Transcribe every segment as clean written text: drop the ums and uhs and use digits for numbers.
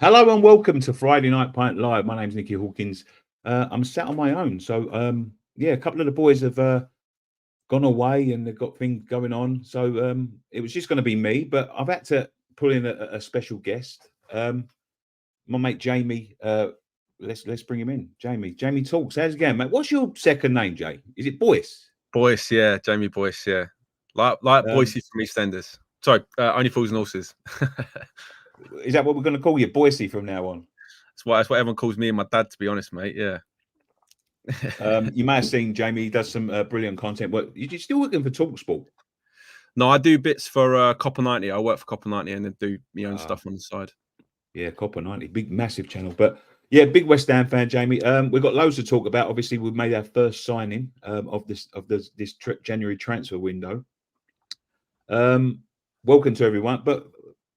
Hello and welcome to Friday Night Pint Live. My name's Nicky Hawkins. I'm sat on my own. So, a couple of the boys have gone away and they've got things going on. So, it was just going to be me, but I've had to pull in a special guest. My mate Jamie. Let's bring him in. Jamie talks. How's it going, mate? What's your second name, Jay? Is it Boyce? Boyce, yeah, Jamie Boyce, yeah. Like Boycey from EastEnders. Sorry, Only Fools and Horses. Is that what we're going to call you, Boycey, from now on? That's what everyone calls me and my dad, to be honest, mate. Yeah. You may have seen Jamie. He does some brilliant content. But you're still working for TalkSport? No, I do bits for Copper 90. I work for Copper 90 and then do my own stuff on the side. Yeah, Copper 90, big, massive channel. But yeah, big West Ham fan, Jamie. We've got loads to talk about. Obviously, we've made our first signing of this January transfer window. Welcome to everyone. But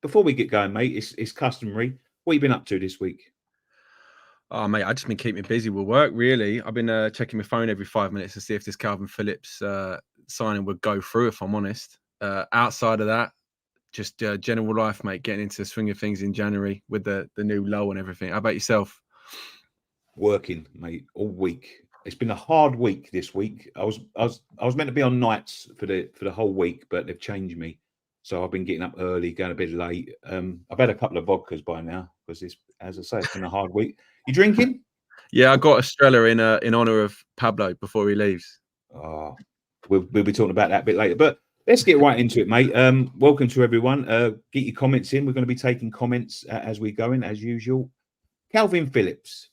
before we get going, mate, it's customary. What have you been up to this week? Oh, mate, I've just been keeping busy with work, really. I've been checking my phone every 5 minutes to see if this Kalvin Phillips signing would go through, if I'm honest. Outside of that, just general life, mate, getting into the swing of things in January with the new low and everything. How about yourself? Working, mate, all week. It's been a hard week this week. I was meant to be on nights for the whole week, but they've changed me. So I've been getting up early, going a bit late. I've had a couple of vodkas by now because it's, as I say, it's been a hard week. You drinking? Yeah, I got Estrella in honor of Pablo before he leaves. Oh, we'll be talking about that a bit later. But let's get right into it, mate. Welcome to everyone. Get your comments in. We're going to be taking comments as we go in, as usual. Kalvin Phillips.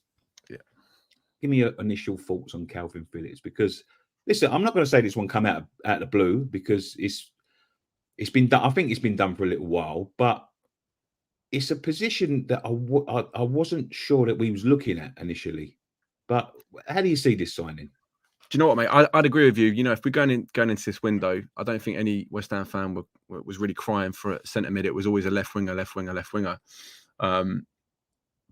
Yeah. Give me your initial thoughts on Kalvin Phillips, because listen, I'm not going to say this one come out of the blue, because it's been done. I think it's been done for a little while, but it's a position that I wasn't sure that we was looking at initially. But how do you see this signing? Do you know what, mate? I'd agree with you. You know, if we're going into this window, I don't think any West Ham fan was really crying for a centre mid. It was always a left winger.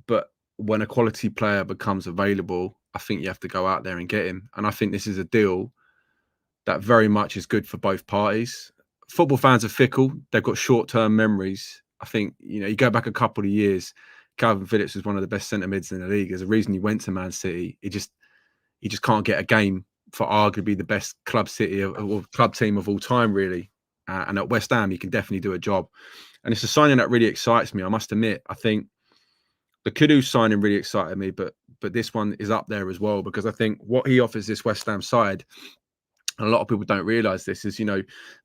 But when a quality player becomes available, I think you have to go out there and get him. And I think this is a deal that very much is good for both parties. Football fans are fickle. They've got short-term memories. I think, you go back a couple of years, Kalvin Phillips was one of the best centre mids in the league. There's a reason he went to Man City. He just can't get a game for arguably the best club team of all time, really. And at West Ham, he can definitely do a job. And it's a signing that really excites me, I must admit. I think the Kudus signing really excited me, but this one is up there as well, because I think what he offers this West Ham side, and a lot of people don't realise this, is,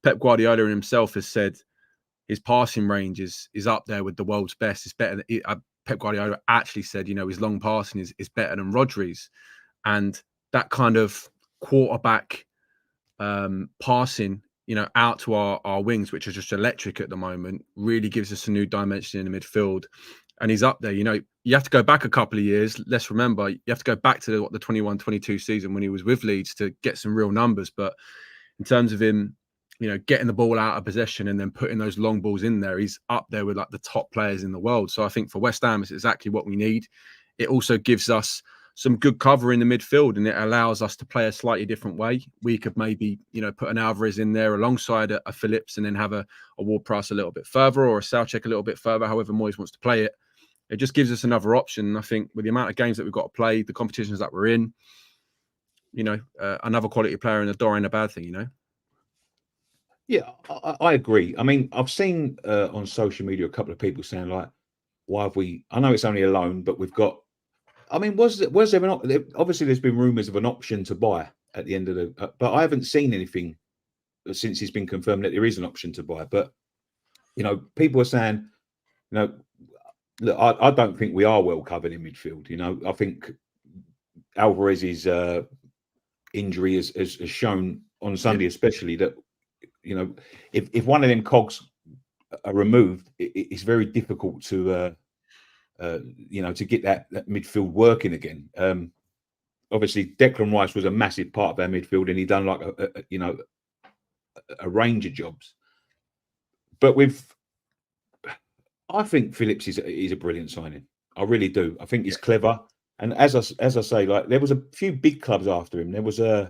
Pep Guardiola himself has said his passing range is up there with the world's best. It's better than Pep Guardiola actually said, his long passing is better than Rodri's. And that kind of quarterback passing, out to our wings, which are just electric at the moment, really gives us a new dimension in the midfield. And he's up there. You have to go back a couple of years. Let's remember, you have to go back to the 21-22 season when he was with Leeds to get some real numbers. But in terms of him, getting the ball out of possession and then putting those long balls in there, he's up there with like the top players in the world. So I think for West Ham, it's exactly what we need. It also gives us some good cover in the midfield, and it allows us to play a slightly different way. We could maybe, put an Alvarez in there alongside a Phillips, and then have a Ward-Prowse a little bit further, or a Soucek a little bit further, however Moyes wants to play it. It just gives us another option. And I think with the amount of games that we've got to play, the competitions that we're in, another quality player in the door ain't a bad thing, Yeah, I agree. I mean, I've seen on social media a couple of people saying, like, why have we? I know it's only a loan, but we've got. I mean, was there obviously there's been rumours of an option to buy at the end of the, but I haven't seen anything since it's been confirmed that there is an option to buy. But people are saying, look, I don't think we are well covered in midfield. I think Alvarez's injury has shown on Sunday, especially, that if one of them cogs are removed, it's very difficult to get that midfield working again. Obviously, Declan Rice was a massive part of our midfield, and he done like a range of jobs. But I think Phillips is a brilliant signing. I really do. I think he's clever, and as I say, like, there was a few big clubs after him. There was he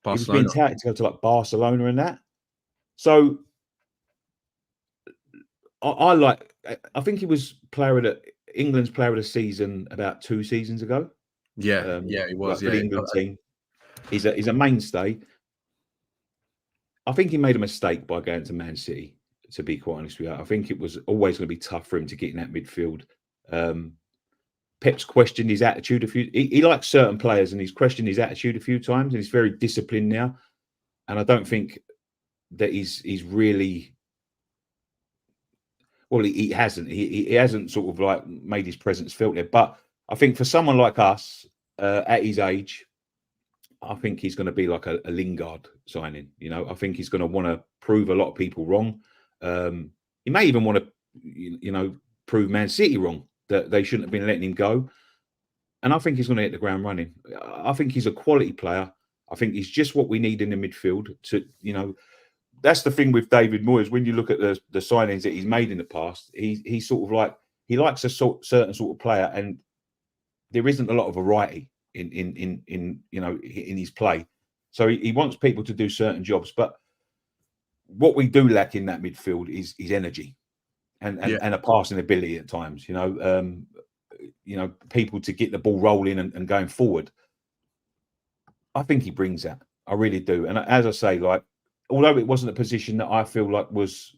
was being touted to go to like Barcelona and that. So I think he was player of England's player of the season about 2 seasons ago. Yeah, he was. Like for Yeah, the England team, he's a mainstay. I think he made a mistake by going to Man City. To be quite honest with you, I think it was always going to be tough for him to get in that midfield. Pep's questioned his attitude a few. He likes certain players, and he's questioned his attitude a few times, and he's very disciplined now. And I don't think that he's really. Well, he hasn't. He hasn't sort of like made his presence felt there. But I think for someone like us at his age, I think he's going to be like a Lingard signing. I think he's going to want to prove a lot of people wrong. He may even want to, prove Man City wrong, that they shouldn't have been letting him go. And I think he's going to hit the ground running. I think he's a quality player. I think he's just what we need in the midfield. That's the thing with David Moyes. When you look at the signings that he's made in the past, he's sort of like, he likes a certain sort of player, and there isn't a lot of variety in his play. So he wants people to do certain jobs, but what we do lack in that midfield is energy and a passing ability at times. People to get the ball rolling and going forward. I think he brings that. I really do. And as I say, like, although it wasn't a position that I feel like was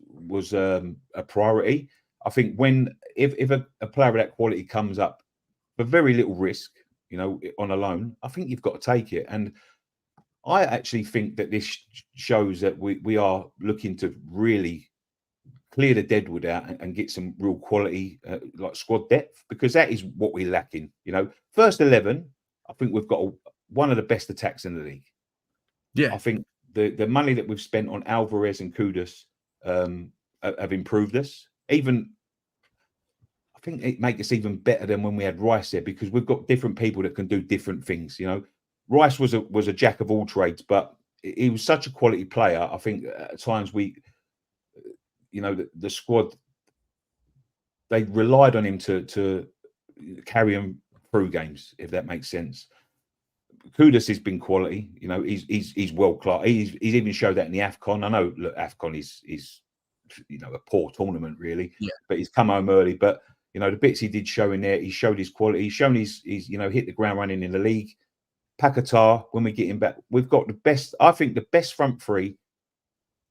a priority, I think if a player of that quality comes up for very little risk, on a loan, I think you've got to take it. And I actually think that this shows that we are looking to really clear the deadwood out and get some real quality, like squad depth, because that is what we're lacking. First 11, I think we've got one of the best attacks in the league. Yeah, I think the money that we've spent on Alvarez and Kudus have improved us. Even I think it makes us even better than when we had Rice there, because we've got different people that can do different things. Rice was a jack of all trades, but he was such a quality player. I think at times the squad, they relied on him to carry them through games, if that makes sense. Kudus has been quality. He's world class. He's even showed that in the AFCON. I know, look, AFCON is a poor tournament really, but he's come home early. But the bits he did show in there, he showed his quality. He's shown he's hit the ground running in the league. Paquetá, when we get him back, we've got the best. I think the best front three.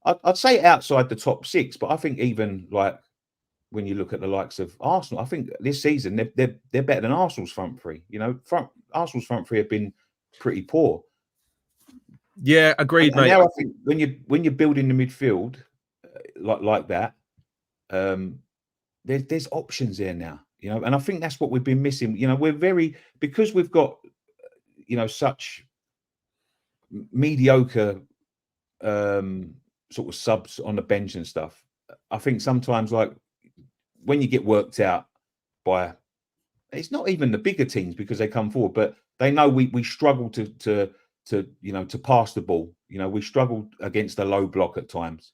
I'd say outside the top 6, but I think even like when you look at the likes of Arsenal, I think this season they're better than Arsenal's front three. Arsenal's front three have been pretty poor. Yeah, agreed, and mate. now I think when you're building the midfield like that, there's options there now. And I think that's what we've been missing. We're because we've got such mediocre sort of subs on the bench and stuff. I think sometimes, like, when you get worked out by, it's not even the bigger teams because they come forward, but they know we struggle to pass the ball. We struggle against a low block at times.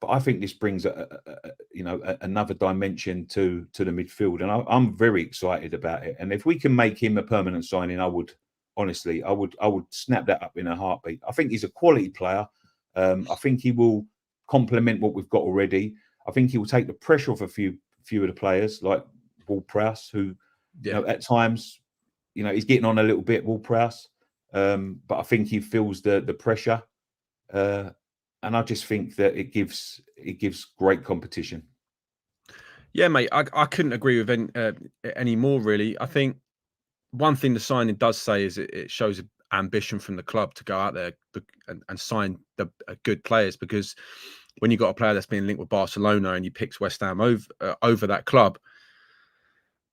But I think this brings another dimension to the midfield, and I'm very excited about it. And if we can make him a permanent signing, I would snap that up in a heartbeat. I think he's a quality player. I think he will complement what we've got already. I think he will take the pressure off a few of the players like Ward-Prowse, who at times he's getting on a little bit, Ward-Prowse, but I think he feels the pressure. And I just think that it gives great competition. Yeah, mate, I couldn't agree with any more, really. I think one thing the signing does say is it shows ambition from the club to go out there and sign the good players, because when you've got a player that's being linked with Barcelona and he picks West Ham over that club,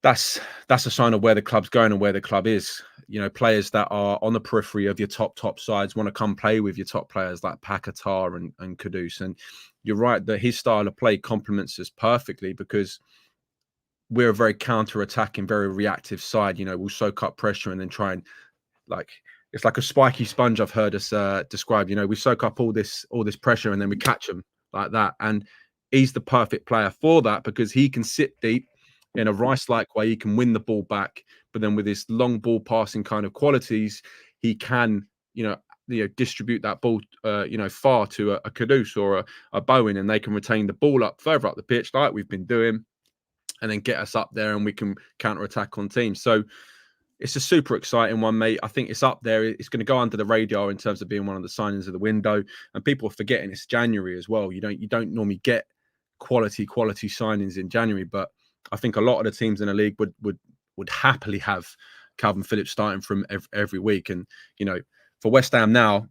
that's a sign of where the club's going and where the club is. Players that are on the periphery of your top sides want to come play with your top players like Paquetá and Kudus. And you're right that his style of play complements us perfectly, because we're a very counter-attacking, very reactive side. We'll soak up pressure and then try and, it's like a spiky sponge, I've heard us describe. We soak up all this pressure and then we catch them like that. And he's the perfect player for that, because he can sit deep in a Rice-like way. He can win the ball back, but then with his long ball passing kind of qualities, he can, distribute that ball, far to a Kudus or a Bowen, and they can retain the ball further up the pitch like we've been doing. and then get us up there and we can counter attack on teams. So it's a super exciting one, mate. I think it's up there. It's going to go under the radar in terms of being one of the signings of the window. And people are forgetting it's January as well. You don't normally get quality signings in January, but I think a lot of the teams in the league would happily have Kalvin Phillips starting from every week. And for West Ham now,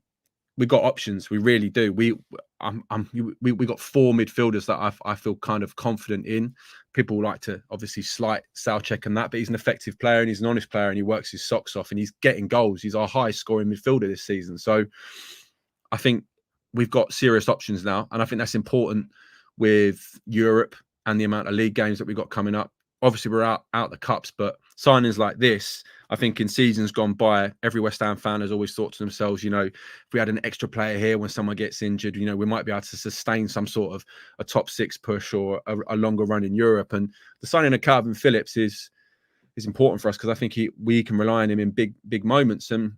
we got options. We really do. We got 4 midfielders that I feel kind of confident in. People like to obviously slight Southcheck and that, but he's an effective player and he's an honest player and he works his socks off and he's getting goals. He's our highest scoring midfielder this season. So I think we've got serious options now, and I think that's important with Europe and the amount of league games that we've got coming up. Obviously, we're out the cups, but signings like this, I think in seasons gone by, every West Ham fan has always thought to themselves, if we had an extra player here when someone gets injured, we might be able to sustain some sort of a top 6 push or a longer run in Europe. And the signing of Kalvin Phillips is important for us because I think we can rely on him in big moments. And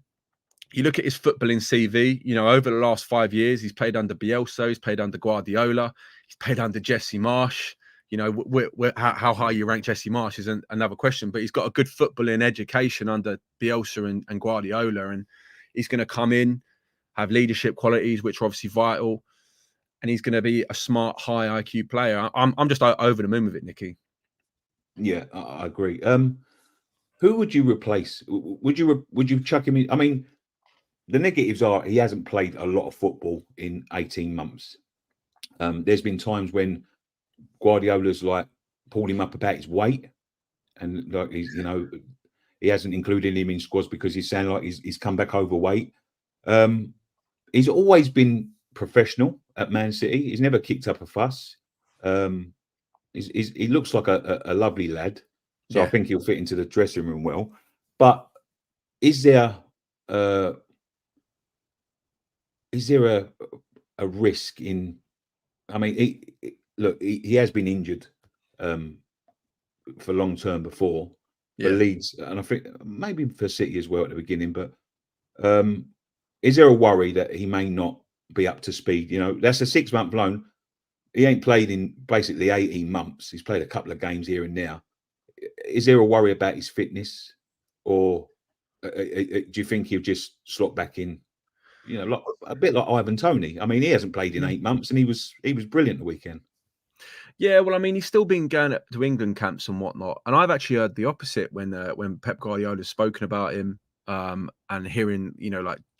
you look at his footballing CV, over the last 5 years, he's played under Bielsa, he's played under Guardiola, he's played under Jesse Marsh. How high you rank Jesse Marsh is another question, but he's got a good footballing education under Bielsa and Guardiola, and he's going to come in, have leadership qualities, which are obviously vital, and he's going to be a smart, high IQ player. I'm just over the moon with it, Nicky. Yeah, I agree. Who would you replace? Would you chuck him in? I mean, the negatives are he hasn't played a lot of football in 18 months. There's been times when Guardiola's pulled him up about his weight, and he hasn't included him in squads because he's saying he's come back overweight. He's always been professional at Man City. He's never kicked up a fuss. He looks like a lovely lad, so yeah. I think he'll fit into the dressing room well. But is there a risk in? I mean, he has been injured for long term before for Leeds, and I think maybe for City as well at the beginning. But is there a worry that he may not be up to speed? That's a 6-month loan. He ain't played in basically 18 months. He's played a couple of games here and there. Is there a worry about his fitness, or do you think he'll just slot back in? A bit like Ivan Toney. I mean, he hasn't played in 8 months, and he was brilliant the weekend. Yeah, well, I mean, he's still been going to England camps and whatnot, and I've actually heard the opposite when Pep Guardiola's spoken about him, and hearing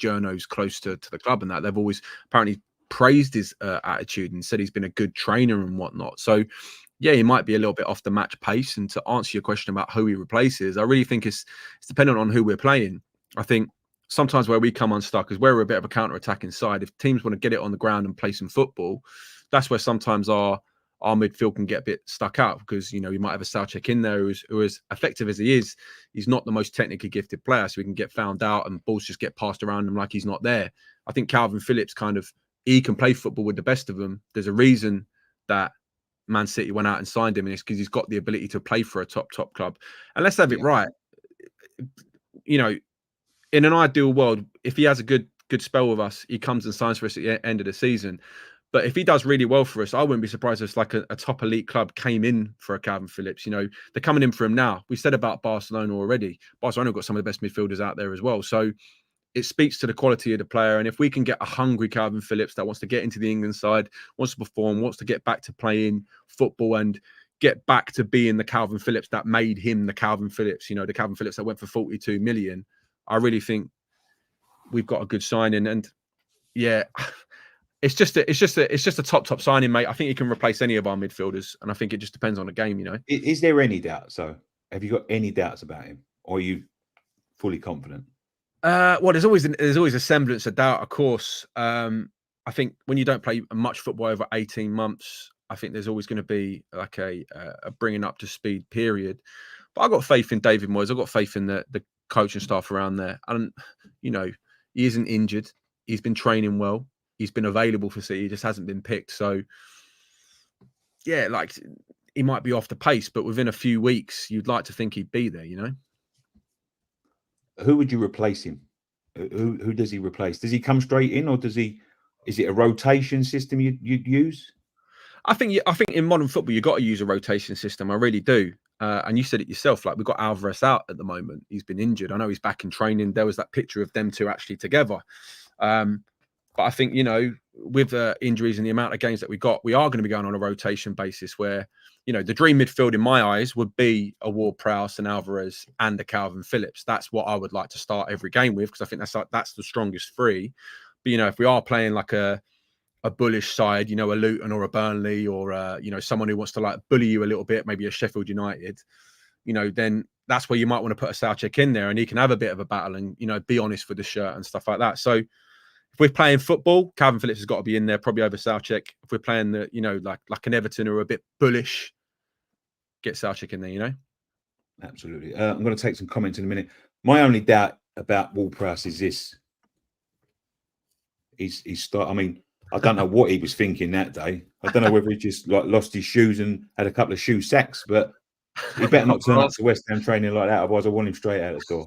journos close to the club and that they've always apparently praised his attitude and said he's been a good trainer and whatnot. So, yeah, he might be a little bit off the match pace. And to answer your question about who he replaces, I really think it's dependent on who we're playing. I think sometimes where we come unstuck is where we're a bit of a counter-attacking side. If teams want to get it on the ground and play some football, that's where sometimes our midfield can get a bit stuck out because, we might have a Southcheck in there who is effective as he is. He's not the most technically gifted player, so he can get found out and balls just get passed around him like he's not there. I think Kalvin Phillips he can play football with the best of them. There's a reason that Man City went out and signed him, and it's because he's got the ability to play for a top club. And let's have it right. In an ideal world, if he has a good spell with us, he comes and signs for us at the end of the season. But if he does really well for us, I wouldn't be surprised if a top elite club came in for a Kalvin Phillips. They're coming in for him now. We said about Barcelona already. Barcelona have got some of the best midfielders out there as well. So it speaks to the quality of the player. And if we can get a hungry Kalvin Phillips that wants to get into the England side, wants to perform, wants to get back to playing football and get back to being the Kalvin Phillips that made him the Kalvin Phillips, the Kalvin Phillips that went for 42 million, I really think we've got a good signing. And yeah, it's just a top signing, mate. I think he can replace any of our midfielders, and I think it just depends on the game, Is there any doubt? So have you got any doubts about him, or are you fully confident? Well, there's always a semblance of doubt, of course. I think when you don't play much football over 18 months, I think there's always going to be like a bringing up to speed period. But I've got faith in David Moyes. I've got faith in the coaching staff around there. And, he isn't injured. He's been training well. He's been available for City. He just hasn't been picked. So, yeah, he might be off the pace, but within a few weeks, you'd like to think he'd be there, Who would you replace him? Who does he replace? Does he come straight in, or is it a rotation system you'd use? I think in modern football you've got to use a rotation system. I really do. And you said it yourself. Like, we've got Alvarez out at the moment. He's been injured. I know he's back in training. There was that picture of them two actually together. But I think, with injuries and the amount of games that we got, we are going to be going on a rotation basis where, the dream midfield in my eyes would be a Ward-Prowse, an Alvarez, and a Kalvin Phillips. That's what I would like to start every game with, because I think that's the strongest three. But, if we are playing like a bullish side, a Luton or a Burnley or, someone who wants to like bully you a little bit, maybe a Sheffield United, then that's where you might want to put a Soucek in there and he can have a bit of a battle and, be honest with the shirt and stuff like that. So if we're playing football, Kalvin Phillips has got to be in there, probably over Soucek. If we're playing like an Everton who are a bit bullish, get Soucek in there, Absolutely. I'm going to take some comments in a minute. My only doubt about Ward-Prowse is this. I don't know what he was thinking that day. I don't know whether he just like lost his shoes and had a couple of shoe sacks, but he better not turn up to West Ham training like that. Otherwise, I want him straight out the door.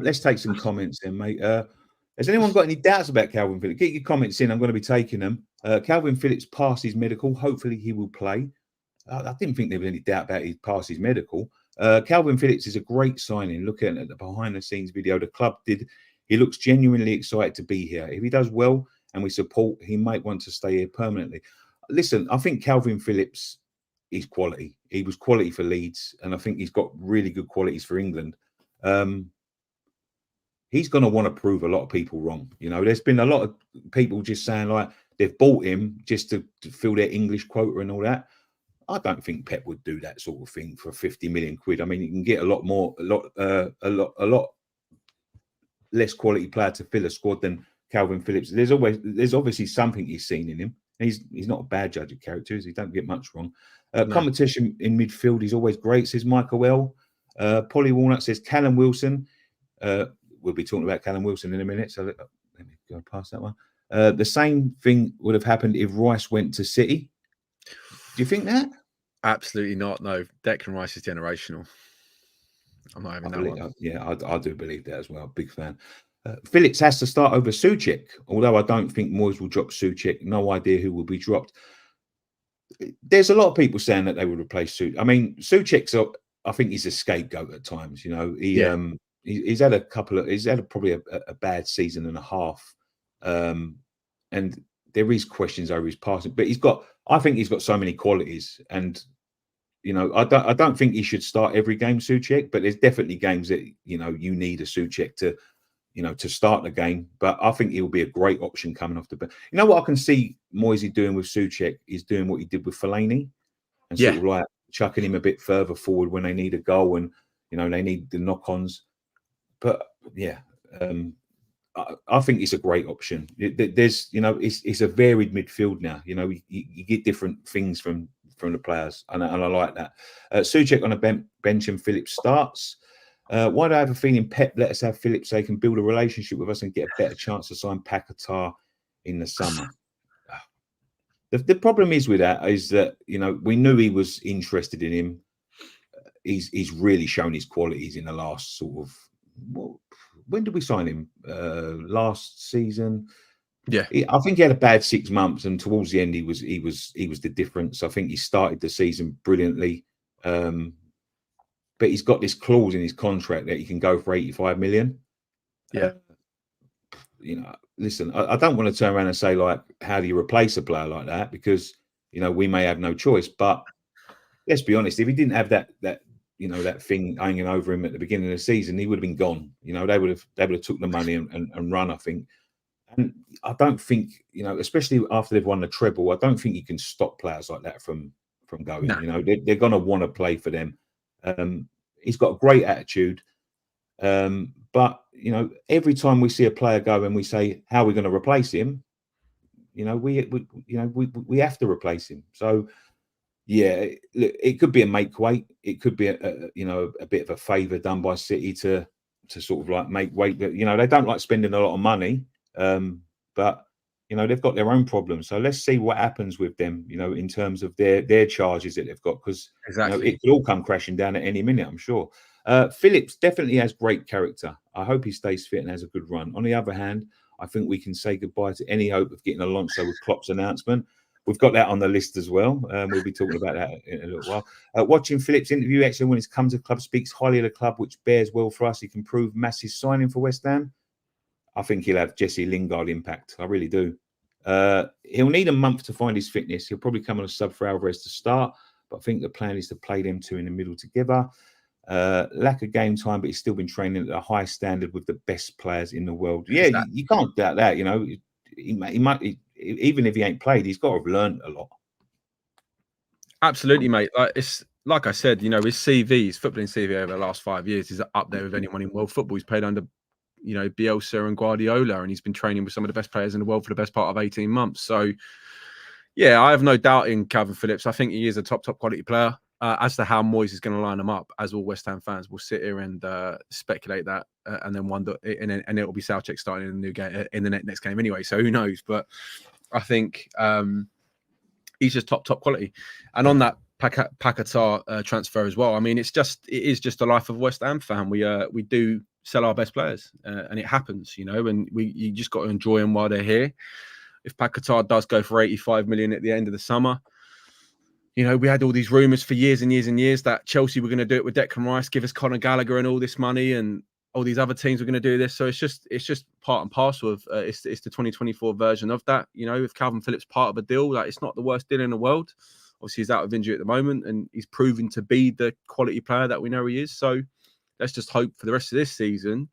Let's take some comments then, mate. Has anyone got any doubts about Kalvin Phillips? Get your comments in. I'm going to be taking them. Kalvin Phillips passed his medical. Hopefully, he will play. I didn't think there was any doubt about he passed his medical. Kalvin Phillips is a great signing. Looking at the behind-the-scenes video the club did, he looks genuinely excited to be here. If he does well and we support, he might want to stay here permanently. Listen, I think Kalvin Phillips is quality. He was quality for Leeds, and I think he's got really good qualities for England. He's going to want to prove a lot of people wrong. There's been a lot of people just saying like they've bought him just to fill their English quota and all that. I don't think Pep would do that sort of thing for 50 million quid. I mean, you can get a lot less quality player to fill a squad than Kalvin Phillips. There's obviously something he's seen in him. He's not a bad judge of characters. He don't get much wrong. No. Competition in midfield is always great, says Michael L. Polly Walnut says Callum Wilson. We'll be talking about Callum Wilson in a minute, so let me go past that one. The same thing would have happened if Rice went to City. Do you think that? Absolutely not. No, Declan Rice is generational. I'm not having that one. Yeah, I do believe that as well. Big fan. Phillips has to start over Soucek, although I don't think Moyes will drop Soucek. No idea who will be dropped. There's a lot of people saying that they would replace Soucek. I mean, Soucek's, I think he's a scapegoat at times. He's had probably a bad season and a half, and there is questions over his passing. But I think he's got so many qualities, and I don't think he should start every game, Soucek. But there's definitely games that you need a Soucek to start the game. But I think he'll be a great option coming off the bench. What I can see Moisey doing with Soucek is doing what he did with Fellaini, and sort of like chucking him a bit further forward when they need a goal and they need the knock-ons. But yeah, I think it's a great option. There's it's a varied midfield now. You get different things from the players, and I like that. Soucek on a bench and Phillips starts. Why do I have a feeling Pep let us have Phillips so he can build a relationship with us and get a better chance to sign Paquetá in the summer? The problem is with that is that we knew he was interested in him. He's really shown his qualities in the last sort of. When did we sign him? Last season. Yeah, I think he had a bad 6 months, and towards the end, he was the difference. I think he started the season brilliantly, but he's got this clause in his contract that he can go for 85 million. Yeah, listen, I don't want to turn around and say like, how do you replace a player like that? Because we may have no choice. But let's be honest, if he didn't have that thing hanging over him at the beginning of the season, he would have been gone. They would have took the money and run, I think. And I don't think, especially after they've won the treble, I don't think you can stop players like that from going. No. They're going to want to play for them. He's got a great attitude. But, every time we see a player go and we say, how are we going to replace him? We have to replace him. So, yeah, it could be a make weight. It could be a bit of a favour done by City to sort of like make weight. That they don't like spending a lot of money, but they've got their own problems. So let's see what happens with them. In terms of their charges that they've got, because exactly it could all come crashing down at any minute, I'm sure. Phillips definitely has great character. I hope he stays fit and has a good run. On the other hand, I think we can say goodbye to any hope of getting Alonso with Klopp's announcement. we've got that on the list as well. We'll be talking about that in a little while. Watching Phillips' interview, actually, when he's come to the club, speaks highly of the club, which bears well for us. He can prove massive signing for West Ham. I think he'll have Jesse Lingard impact. I really do. He'll need a month to find his fitness. He'll probably come on a sub for Alvarez to start, but I think the plan is to play them two in the middle together. Lack of game time, but he's still been training at a high standard with the best players in the world. Yeah, you can't doubt that. You know, he might even if he ain't played, he's got to have learned a lot. Absolutely, mate. It's like I said, you know, his CV, his footballing CV over the last 5 years is up there with anyone in world football. He's played under, you know, Bielsa and Guardiola, and he's been training with some of the best players in the world for the best part of 18 months. So, yeah, I have no doubt in Kalvin Phillips. I think he is a top quality player. As to how Moyes is going to line them up, as all West Ham fans will sit here and speculate that, and then wonder, and it will be Southcheck starting in the new game in the next game anyway. So who knows? But I think he's just top quality. And on that Paquetá transfer as well, I mean, it is just the life of a West Ham fan. We do sell our best players, and it happens, you know. And you just got to enjoy them while they're here. If Paquetá does go for 85 million at the end of the summer, you know, we had all these rumours for years and years and years that Chelsea were going to do it with Declan Rice, give us Conor Gallagher and all this money, and all these other teams were going to do this. So it's just part and parcel of it's the 2024 version of that. You know, if Kalvin Phillips part of a deal, like, it's not the worst deal in the world. Obviously, he's out of injury at the moment, and he's proven to be the quality player that we know he is. So let's just hope for the rest of this season,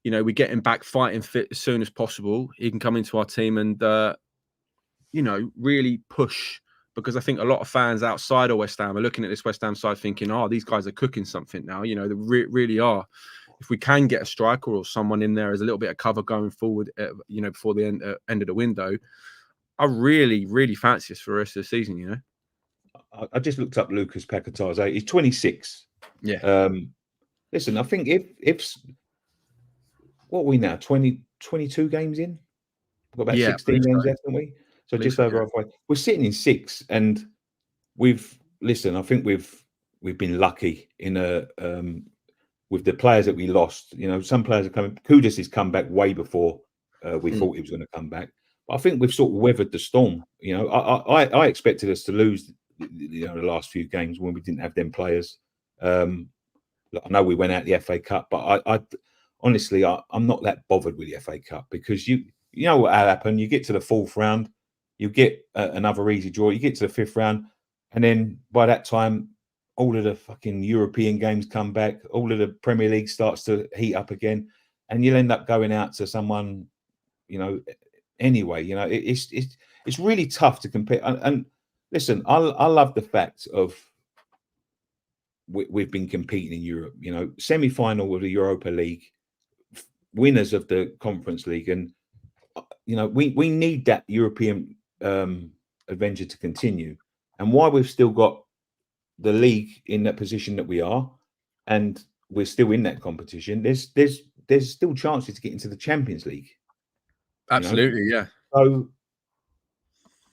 you know, we get him back fighting fit as soon as possible. He can come into our team and you know, really push. Because I think a lot of fans outside of West Ham are looking at this West Ham side thinking, oh, these guys are cooking something now. You know, they really are. If we can get a striker or someone in there as a little bit of cover going forward, you know, before the end of the window, I really fancy us for the rest of the season, you know. I just looked up Lucas Paquetá's age. He's 26. Yeah. Listen, I think if what are we now, 22 games in? We've got about 16 games left, haven't we? So just over halfway. We're sitting in 6, and I think we've been lucky in with the players that we lost. You know, some players are coming. Kudus has come back way before we thought he was going to come back. But I think we've sort of weathered the storm. You know, I expected us to lose, you know, the last few games when we didn't have them players. I know we went out the FA Cup, but I honestly, I'm not that bothered with the FA Cup, because you know what will happen. You get to the 4th round. You get another easy draw. You get to the 5th round, and then by that time, all of the fucking European games come back. All of the Premier League starts to heat up again, and you'll end up going out to someone, you know. Anyway, you know, it's really tough to compare. And listen, I love the fact of we've been competing in Europe. You know, semi-final of the Europa League, winners of the Conference League, and you know, we need that European adventure to continue. And why we've still got the league in that position that we are, and we're still in that competition, there's still chances to get into the Champions League. Absolutely, you know? Yeah. So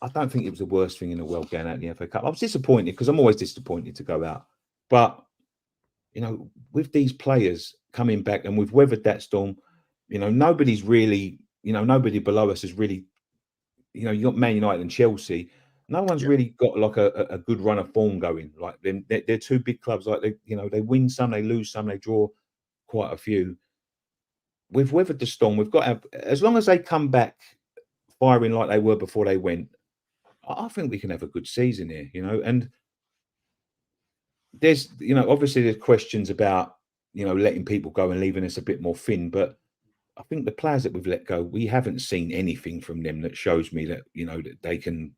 I don't think it was the worst thing in the world going out in the FA Cup. I was disappointed, because I'm always disappointed to go out. But you know, with these players coming back, and we've weathered that storm, you know, nobody's really, you know, nobody below us is really, you know, you got Man United and Chelsea. No one's really got like a good run of form going. Like they're two big clubs. Like they win some, they lose some, they draw quite a few. We've weathered the storm. We've got to have, as long as they come back firing like they were before they went, I think we can have a good season here. You know, and there's, you know, obviously there's questions about, you know, letting people go and leaving us a bit more thin, but I think the players that we've let go, we haven't seen anything from them that shows me that, you know, that they can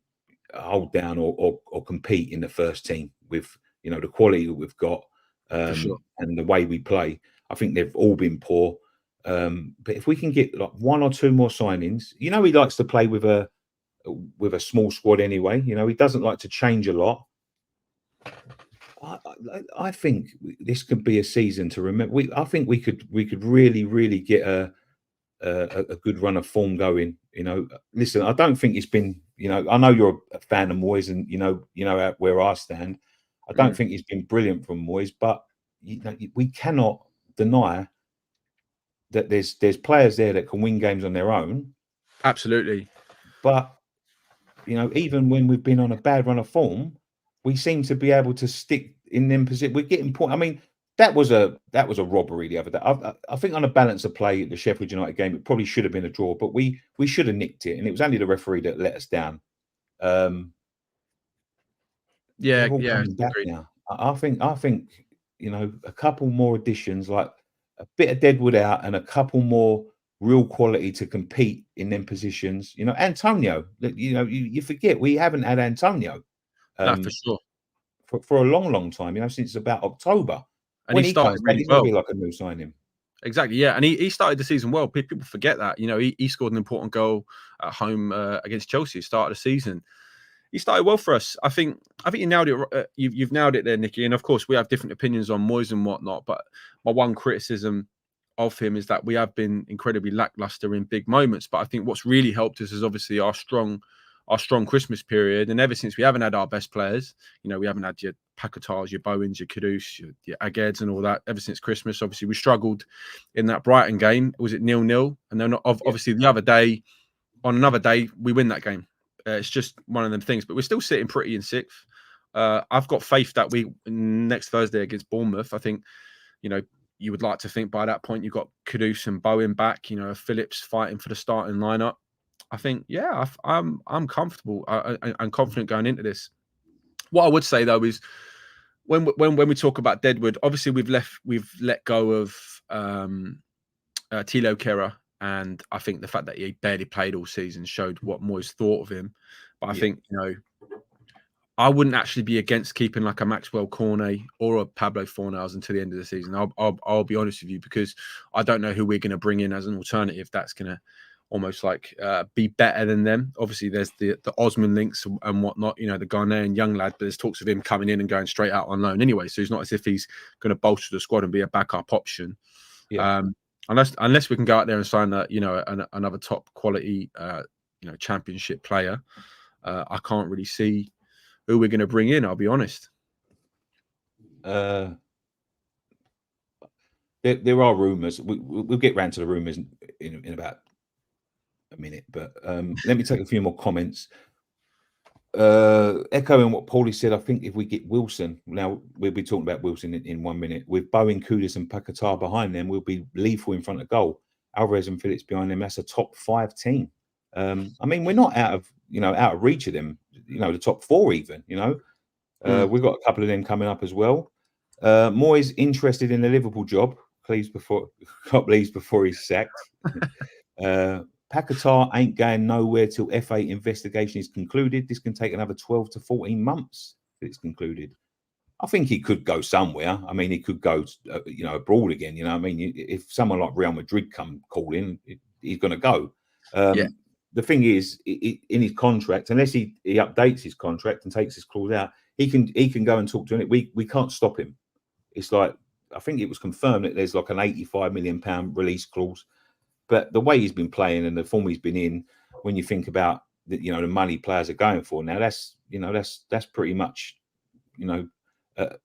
hold down or compete in the first team with, you know, the quality that we've got, sure. and the way we play. I think they've all been poor. But if we can get like 1 or 2 more signings, you know, he likes to play with a small squad anyway. You know, he doesn't like to change a lot. I think this could be a season to remember. I think we could really get a good run of form going. You know, listen, I don't think it's been, you know, I know you're a fan of Moyes, and you know where I stand. I don't think it's been brilliant from Moyes, but you know, we cannot deny that there's players there that can win games on their own. Absolutely. But even when we've been on a bad run of form, we seem to be able to stick in them position. We're getting point. I mean, that was a robbery the other day. I think on a balance of play, the Sheffield United game, it probably should have been a draw, but we should have nicked it, and it was only the referee that let us down. Yeah, They're all yeah, coming back agreed. now. I think a couple more additions, like a bit of Deadwood out and a couple more real quality to compete in them positions. Antonio. You forget we haven't had Antonio No, for um, sure. for a long, long time. Since about October. And When he he started comes back, really he's going to well. be like a new signing. Exactly, yeah. And he started the season well. People forget that. He scored an important goal at home against Chelsea at the start of the season. He started well for us. I think you nailed it. You've nailed it there, Nicky. And of course, we have different opinions on Moyes and whatnot. But my one criticism of him is that we have been incredibly lackluster in big moments. But I think what's really helped us is obviously our strong Christmas period. And ever since we haven't had our best players, we haven't had your Pakatars, your Bowens, your Kudus, your Ageds and all that ever since Christmas. Obviously, we struggled in that Brighton game. Was it 0-0? And then obviously the other day, on another day, we win that game. It's just one of them things, but we're still sitting pretty in sixth. I've got faith that next Thursday against Bournemouth, I think, you would like to think by that point you've got Kudus and Bowen back, Phillips fighting for the starting lineup. I think, yeah, I'm comfortable and confident going into this. What I would say though is when we talk about Deadwood, obviously we've let go of Tilo Kehrer. And I think the fact that he barely played all season showed what Moyes thought of him. But I think, I wouldn't actually be against keeping like a Maxwell Cornet or a Pablo Fornals until the end of the season. I'll be honest with you, because I don't know who we're going to bring in as an alternative that's going to almost like be better than them. Obviously, there's the Osman links and whatnot, the Ghanaian young lad, but there's talks of him coming in and going straight out on loan anyway. So it's not as if he's going to bolster the squad and be a backup option. Yeah. Unless we can go out there and sign another top quality championship player, I can't really see who we're going to bring in. I'll be honest. There are rumours. We'll get round to the rumours in about a minute, but let me take a few more comments. Echoing what Paulie said, I think if we get Wilson, now we'll be talking about Wilson in 1 minute, with Bowen, Kudus and Paquetá behind them, we'll be lethal in front of goal. Alvarez and Phillips behind them, that's a top 5 team. I mean, we're not out of reach of them, the top 4 even, We've got a couple of them coming up as well. Moyes interested in the Liverpool job. Klopp leaves before he's sacked. Paquetá ain't going nowhere till FA investigation is concluded. This can take another 12 to 14 months till it's concluded. I think he could go somewhere. I mean, he could go, abroad again. I mean, if someone like Real Madrid come calling, he's going to go. The thing is, in his contract, unless he updates his contract and takes his clause out, he can go and talk to him. We can't stop him. It's like, I think it was confirmed that there's like an £85 million release clause. But the way he's been playing and the form he's been in, when you think about the money players are going for now, that's pretty much,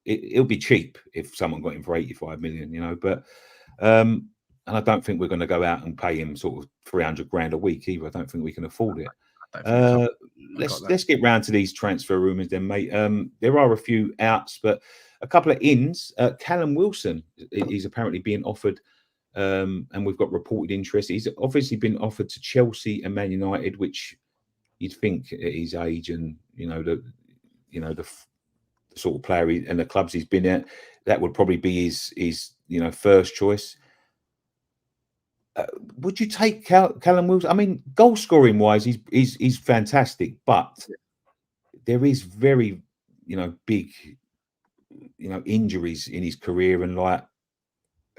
it'll be cheap if someone got him for 85 million, but and I don't think we're going to go out and pay him sort of 300 grand a week either. I don't think we can afford it. Let's get round to these transfer rumours then, mate. There are a few outs, but a couple of ins. Callum Wilson is apparently being offered. And we've got reported interest. He's obviously been offered to Chelsea and Man United, which you'd think at his age and the sort of player and the clubs he's been at, that would probably be his first choice. Would you take Callum Wilson? I mean, goal scoring wise, he's fantastic, but there is very big injuries in his career, and like,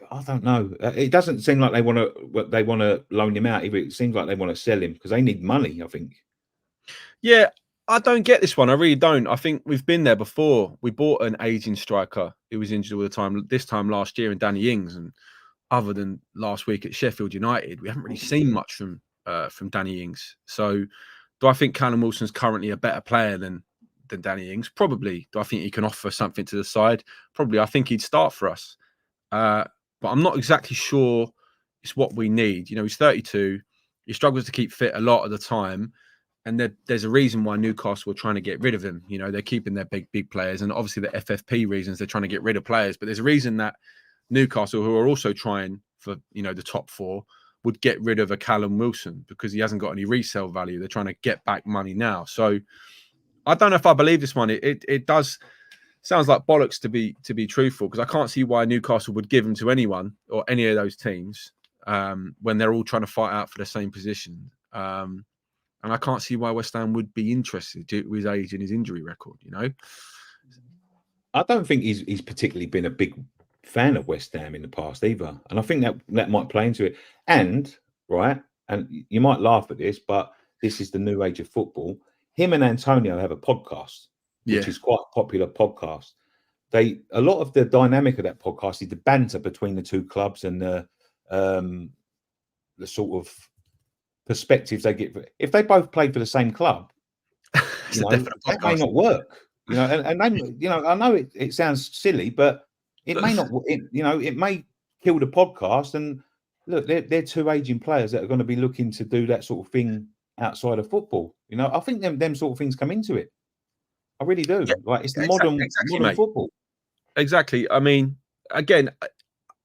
I don't know. It doesn't seem like they want to loan him out. Either. It seems like they want to sell him because they need money, I think. Yeah, I don't get this one. I really don't. I think we've been there before. We bought an aging striker who was injured all the time. This time last year, in Danny Ings, and other than last week at Sheffield United, we haven't really seen much from Danny Ings. So, do I think Callum Wilson's currently a better player than Danny Ings? Probably. Do I think he can offer something to the side? Probably. I think he'd start for us. But I'm not exactly sure it's what we need. He's 32. He struggles to keep fit a lot of the time. And there's a reason why Newcastle are trying to get rid of him. You know, they're keeping their big players, and obviously the FFP reasons they're trying to get rid of players. But there's a reason that Newcastle, who are also trying for, you know, the top four, would get rid of a Callum Wilson because he hasn't got any resale value. They're trying to get back money now. So I don't know if I believe this one. It does sounds like bollocks to be truthful, because I can't see why Newcastle would give him to anyone or any of those teams when they're all trying to fight out for the same position. And I can't see why West Ham would be interested due to his age and his injury record, you know? I don't think he's particularly been a big fan of West Ham in the past either. And I think that might play into it. And, right, and you might laugh at this, but this is the new age of football. Him and Antonio have a podcast, which is quite a popular podcast. A lot of the dynamic of that podcast is the banter between the two clubs and the sort of perspectives they get. If they both played for the same club, you know, that may not work. You know, and they, you know, I know it sounds silly, but it may not. You know, it may kill the podcast. And look, they're two aging players that are going to be looking to do that sort of thing outside of football. You know, I think them sort of things come into it. I really do. Yeah, like it's the modern football. Exactly. I mean, again,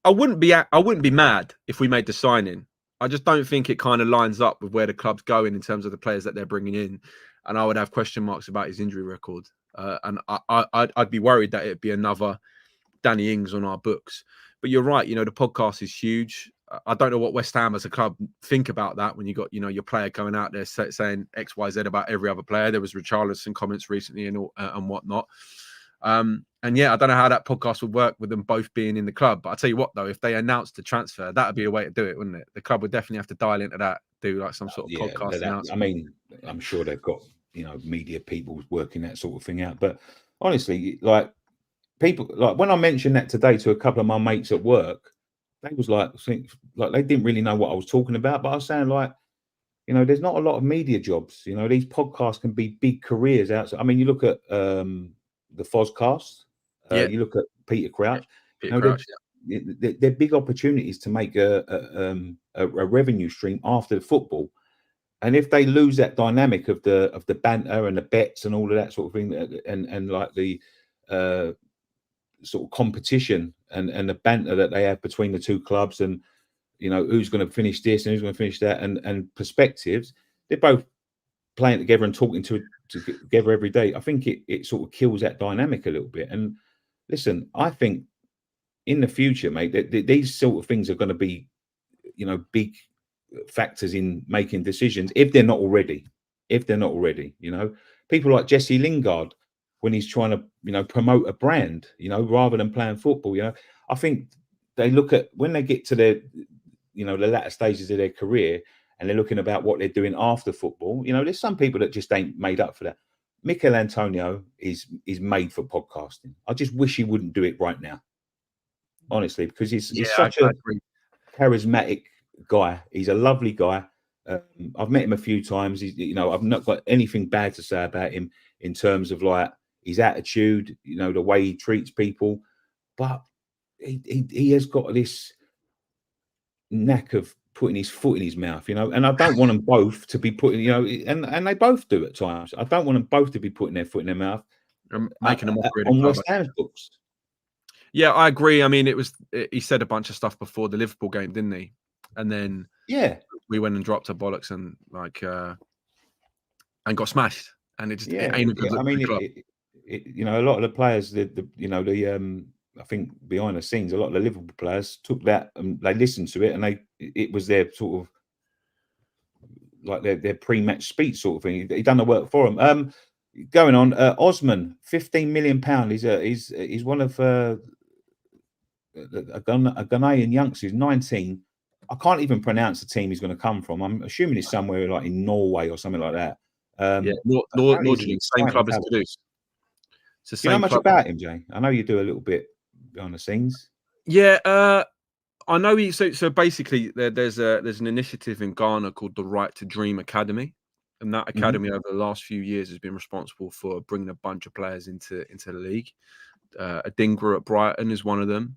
I wouldn't be mad if we made the signing. I just don't think it kind of lines up with where the club's going in terms of the players that they're bringing in, and I would have question marks about his injury record. And I'd be worried that it'd be another Danny Ings on our books. But you're right. You know, the podcast is huge. I don't know what West Ham as a club think about that when you got, you know, your player going out there saying X, Y, Z about every other player. There was Richarlison comments recently and whatnot. And yeah, I don't know how that podcast would work with them both being in the club. But I'll tell you what, though, if they announced the transfer, that would be a way to do it, wouldn't it? The club would definitely have to dial into that, do like some sort of podcast announcement. I mean, I'm sure they've got, you know, media people working that sort of thing out. But honestly, like people, like when I mentioned that today to a couple of my mates at work, they was like they didn't really know what I was talking about. But I was saying, like, you know, there's not a lot of media jobs. You know, these podcasts can be big careers outside. I mean, you look at the Fozcast. You look at Peter Crouch. They're big opportunities to make a revenue stream after the football. And if they lose that dynamic of the banter and the bets and all of that sort of thing, and like the sort of competition and the banter that they have between the two clubs, and you know who's going to finish this and who's going to finish that, and perspectives, they're both playing together and talking together every day. I think it sort of kills that dynamic a little bit. And listen, I think in the future, mate, these sort of things are going to be, you know, big factors in making decisions if they're not already. You know, people like Jesse Lingard, when he's trying to, you know, promote a brand, you know, rather than playing football. You know, I think they look at when they get to their, you know, the latter stages of their career, and they're looking about what they're doing after football. You know, there's some people that just ain't made up for that. Mikel Antonio is made for podcasting. I just wish he wouldn't do it right now, honestly, because he's such a charismatic guy. He's a lovely guy. I've met him a few times. You know, I've not got anything bad to say about him in terms of like his attitude, you know, the way he treats people. But he has got this knack of putting his foot in his mouth, you know, and I don't want them both to be putting, you know, and they both do at times. I don't want them both to be putting their foot in their mouth, making them operate on West Ham's books. Yeah, I agree. I mean, he said a bunch of stuff before the Liverpool game, didn't he? And then we went and dropped our bollocks and and got smashed. And it ain't a good look. I mean, you know, a lot of the players, I think behind the scenes, a lot of the Liverpool players took that and they listened to it, and it was their sort of like their pre-match speech sort of thing. He done the work for them. Going on, Osman, £15 million. He's one of a Ghanaian youngster. He's 19. I can't even pronounce the team he's going to come from. I'm assuming it's somewhere like in Norway or something like that. Norway, same club as Kudus. Do you know much about him, Jay? I know you do a little bit behind the scenes. Yeah, I know. So basically, there's an initiative in Ghana called the Right to Dream Academy, and that academy over the last few years has been responsible for bringing a bunch of players into the league. Adingra at Brighton is one of them.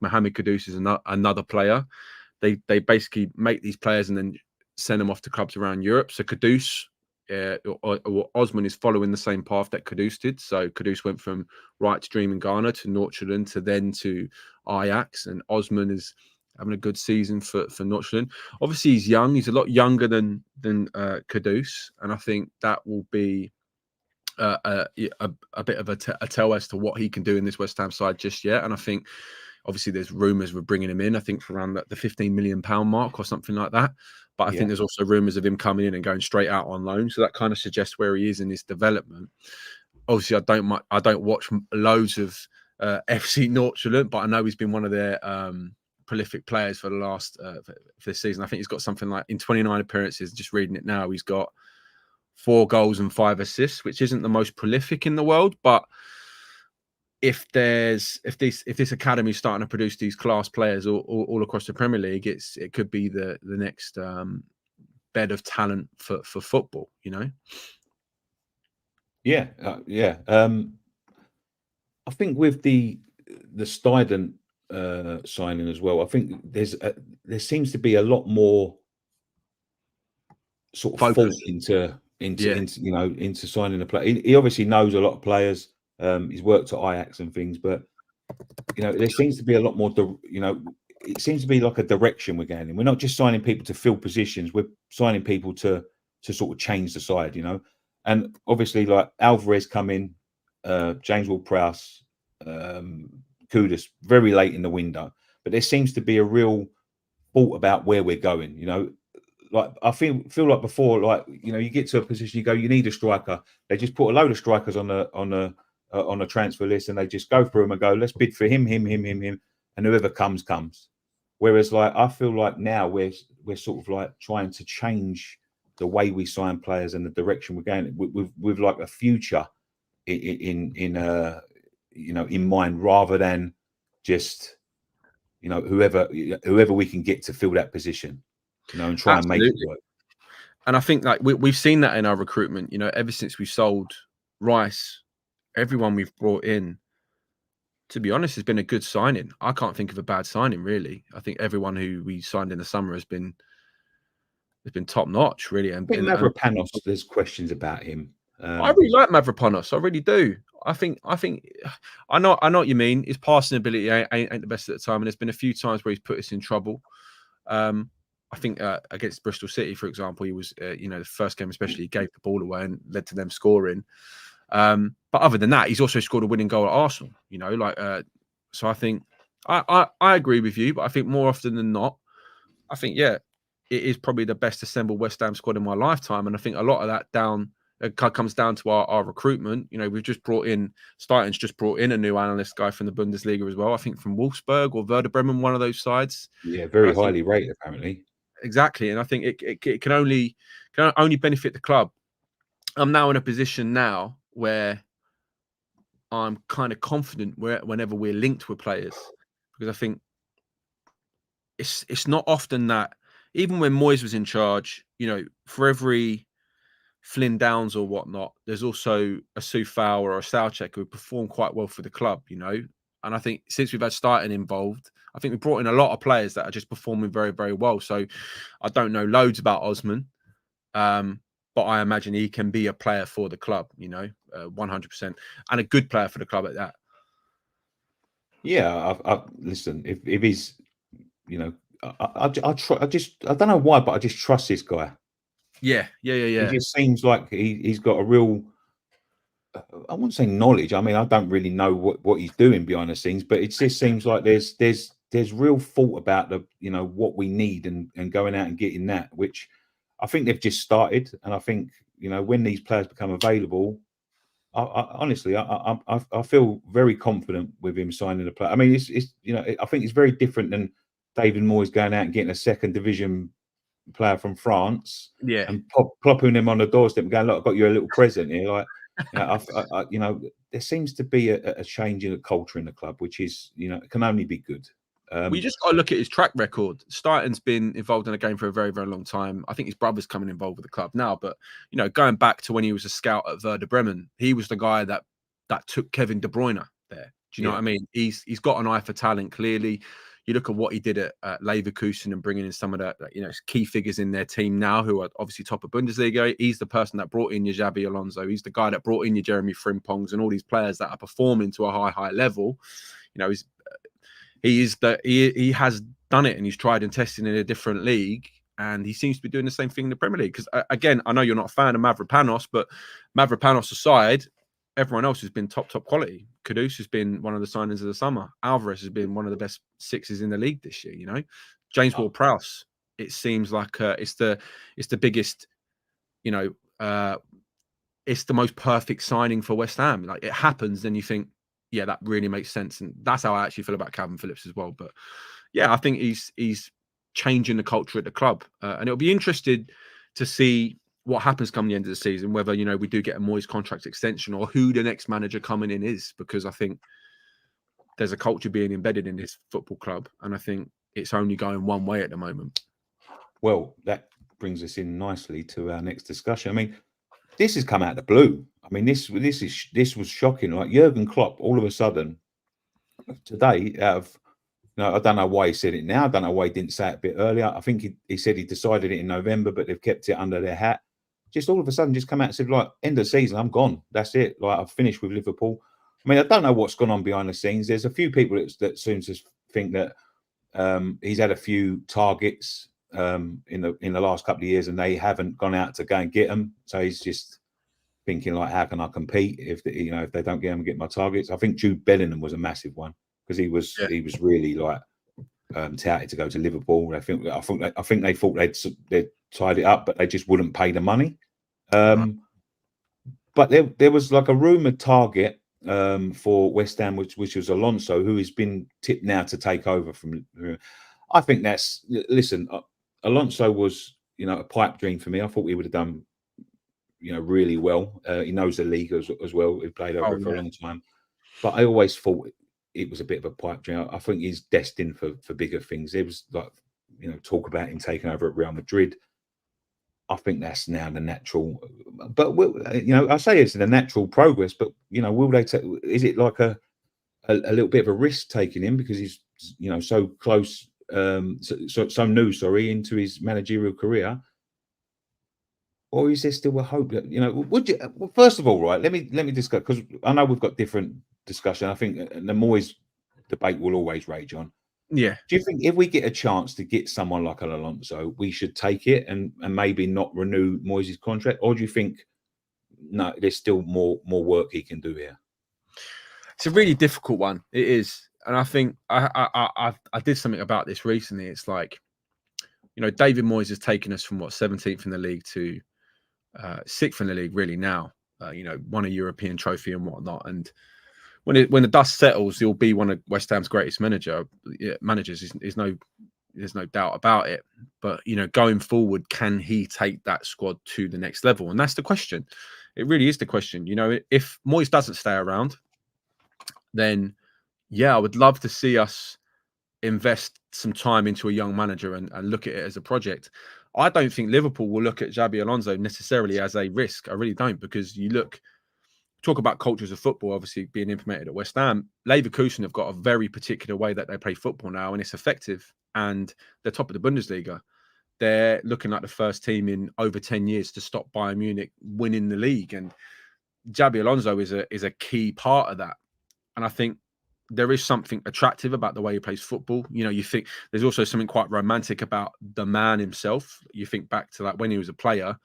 Mohamed Kudus is another player. They basically make these players and then send them off to clubs around Europe. So Kudus or Osman is following the same path that Kudus did. So Kudus went from right to Dream in Ghana to Nordsjælland to then to Ajax, and Osman is having a good season for Nordsjælland. Obviously, he's young. He's a lot younger than Kudus, and I think that will be a bit of a tell as to what he can do in this West Ham side just yet. And I think obviously there's rumours of bringing him in, I think for around the £15 million mark or something like that. But I think there's also rumours of him coming in and going straight out on loan. So that kind of suggests where he is in his development. Obviously, I don't watch loads of FC Nordsjælland, but I know he's been one of their prolific players for the last for this season. I think he's got something like in 29 appearances. Just reading it now, he's got 4 goals and 5 assists, which isn't the most prolific in the world, but if this academy is starting to produce these class players all across the Premier League, it could be the next bed of talent for football, you know. Yeah. I think with the Stuyden signing as well, I think there seems to be a lot more sort of Focus. thought into signing a player. He obviously knows a lot of players. He's worked at Ajax and things, but there seems to be a lot more. It seems to be like a direction we're going in. We're not just signing people to fill positions. We're signing people to sort of change the side, And obviously, like Alvarez come in, James Ward-Prowse, Kudus very late in the window, but there seems to be a real thought about where we're going. Like I feel like before, like you get to a position, you go, you need a striker. They just put a load of strikers on a transfer list, and they just go through them and go, let's bid for him, and whoever comes. Whereas, like I feel like now we're sort of like trying to change the way we sign players and the direction we're going with like a future in mind, rather than just whoever we can get to fill that position. And try and make it work. And I think like we've seen that in our recruitment, ever since we sold Rice, everyone we've brought in, to be honest, has been a good signing. I can't think of a bad signing, really. I think everyone who we signed in the summer has been top notch, really. And Mavropanos, there's questions about him. I really like Mavropanos. I really do. I think I know what you mean. His passing ability ain't the best at the time, and there's been a few times where he's put us in trouble. I think against Bristol City, for example, he was, the first game especially, he gave the ball away and led to them scoring. But other than that, he's also scored a winning goal at Arsenal. So I think I agree with you, but I think more often than not, I think it is probably the best assembled West Ham squad in my lifetime, and I think a lot of that comes down to our recruitment. We've just brought in Stuyten's just brought in a new analyst guy from the Bundesliga as well. I think from Wolfsburg or Werder Bremen, one of those sides. Yeah, very highly rated apparently. Exactly, and I think it can only benefit the club. I'm now in a position now where I'm kind of confident whenever we're linked with players, because I think it's not often that, even when Moyes was in charge, for every Flynn Downs or whatnot, there's also a Soufal or a Soucek who perform quite well for the club, And I think since we've had Stuyten involved, I think we brought in a lot of players that are just performing very, very well. So I don't know loads about Osman, but I imagine he can be a player for the club, 100%, and a good player for the club at that. Yeah, I listen. If he's, I don't know why, but I just trust this guy. Yeah. He just seems like he's got a real, I wouldn't say knowledge. I mean, I don't really know what he's doing behind the scenes, but it just seems like there's real thought about what we need and going out and getting that, which I think they've just started. And I think when these players become available, honestly, I feel very confident with him signing a player. I mean, it's I think it's very different than David Moyes going out and getting a second division player from France, and plopping him on the doorstep and going, look, I've got you a little present here. Like, there seems to be a change in the culture in the club, which is, it can only be good. We just got to look at his track record. Stuyten's been involved in the game for a very, very long time. I think his brother's coming involved with the club now, but going back to when he was a scout at Werder Bremen, he was the guy that took Kevin De Bruyne there. Do you know what I mean? He's got an eye for talent, clearly. You look at what he did at Leverkusen and bringing in some of the key figures in their team now who are obviously top of Bundesliga. He's the person that brought in your Xabi Alonso. He's the guy that brought in your Jeremy Frimpongs and all these players that are performing to a high level. He has done it, and he's tried and tested in a different league, and he seems to be doing the same thing in the Premier League. Because again, I know you're not a fan of Mavropanos, but Mavropanos aside, everyone else has been top quality. Kudus has been one of the signings of the summer. Alvarez has been one of the best sixes in the league this year. James Ward-Prowse. It seems like it's the biggest. It's the most perfect signing for West Ham. Like, it happens, then you think, yeah, that really makes sense, and that's how I actually feel about Kalvin Phillips as well. But yeah, I think he's changing the culture at the club, and it'll be interesting to see what happens come the end of the season, whether we do get a Moyes contract extension or who the next manager coming in is, because I think there's a culture being embedded in this football club, and I think it's only going one way at the moment. Well, that brings us in nicely to our next discussion. I mean, this has come out of the blue. I mean, this was shocking. Like, Jurgen Klopp, all of a sudden today, out of I don't know why he said it now. I don't know why he didn't say it a bit earlier. I think he said he decided it in November, but they've kept it under their hat. Just all of a sudden, just come out and said, like, end of the season, I'm gone. That's it. Like, I've finished with Liverpool. I mean, I don't know what's gone on behind the scenes. There's a few people that seem to think that he's had a few targets in the last couple of years, and they haven't gone out to go and get them. So he's just thinking, like, how can I compete if they don't get them and get my targets? I think Jude Bellingham was a massive one, because he was really like touted to go to Liverpool. I think they thought they'd tied it up, but they just wouldn't pay the money. But there was like a rumoured target for West Ham, which was Alonso, who has been tipped now to take over from. I think Alonso was a pipe dream for me. I thought he would have done really well. He knows the league as well. He played over it for a long time, but I always thought it was a bit of a pipe dream. I think he's destined for bigger things. There was talk about him taking over at Real Madrid. I think that's now the natural, but I say it's the natural progress. But will they take? Is it like a little bit of a risk taking him because he's so close, so new? Sorry, into his managerial career, or is there still a hope that Would you? Well, first of all, right? Let me discuss, because I know we've got different discussion. I think the Moyes debate will always rage on. Yeah. Do you think if we get a chance to get someone like an Alonso, we should take it and maybe not renew Moyes' contract? Or do you think, no, there's still more work he can do here? It's a really difficult one. It is. And I think I did something about this recently. It's like, David Moyes has taken us from 17th in the league to 6th in the league really now. Won a European trophy and whatnot. And when the dust settles, he'll be one of West Ham's greatest managers. There's no doubt about it. But going forward, can he take that squad to the next level? And that's the question. It really is the question. If Moyes doesn't stay around, then I would love to see us invest some time into a young manager and look at it as a project. I don't think Liverpool will look at Xabi Alonso necessarily as a risk. I really don't, because talk about cultures of football, obviously being implemented at West Ham. Leverkusen have got a very particular way that they play football now, and it's effective. And they're top of the Bundesliga. They're looking like the first team in over 10 years to stop Bayern Munich winning the league. And Xabi Alonso is a key part of that. And I think there is something attractive about the way he plays football. You think there's also something quite romantic about the man himself. You think back to that when he was a player.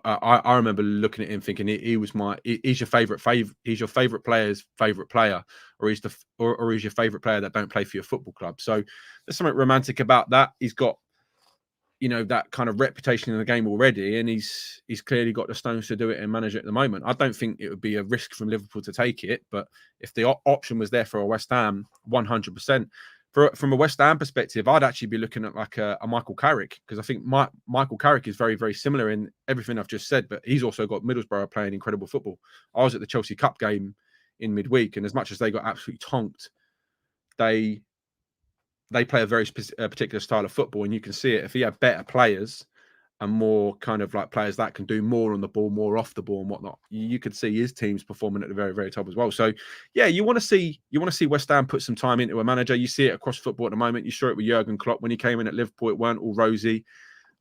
I remember looking at him thinking he's your favorite player's favorite player, or he's your favorite player that don't play for your football club. So there's something romantic about that. He's got that kind of reputation in the game already, and he's clearly got the stones to do it and manage it at the moment. I don't think it would be a risk from Liverpool to take it, but if the option was there for a West Ham, 100%. From a West Ham perspective, I'd actually be looking at like a Michael Carrick, because I think Michael Carrick is very, very similar in everything I've just said, but he's also got Middlesbrough playing incredible football. I was at the Chelsea Cup game in midweek, and as much as they got absolutely tonked, they play a very particular style of football, and you can see it. If he had better players and more kind of like players that can do more on the ball, more off the ball and whatnot, you could see his teams performing at the very, very top as well. So yeah, you want to see West Ham put some time into a manager. You see it across football at the moment. You saw it with Jurgen Klopp when he came in at Liverpool. It weren't all rosy.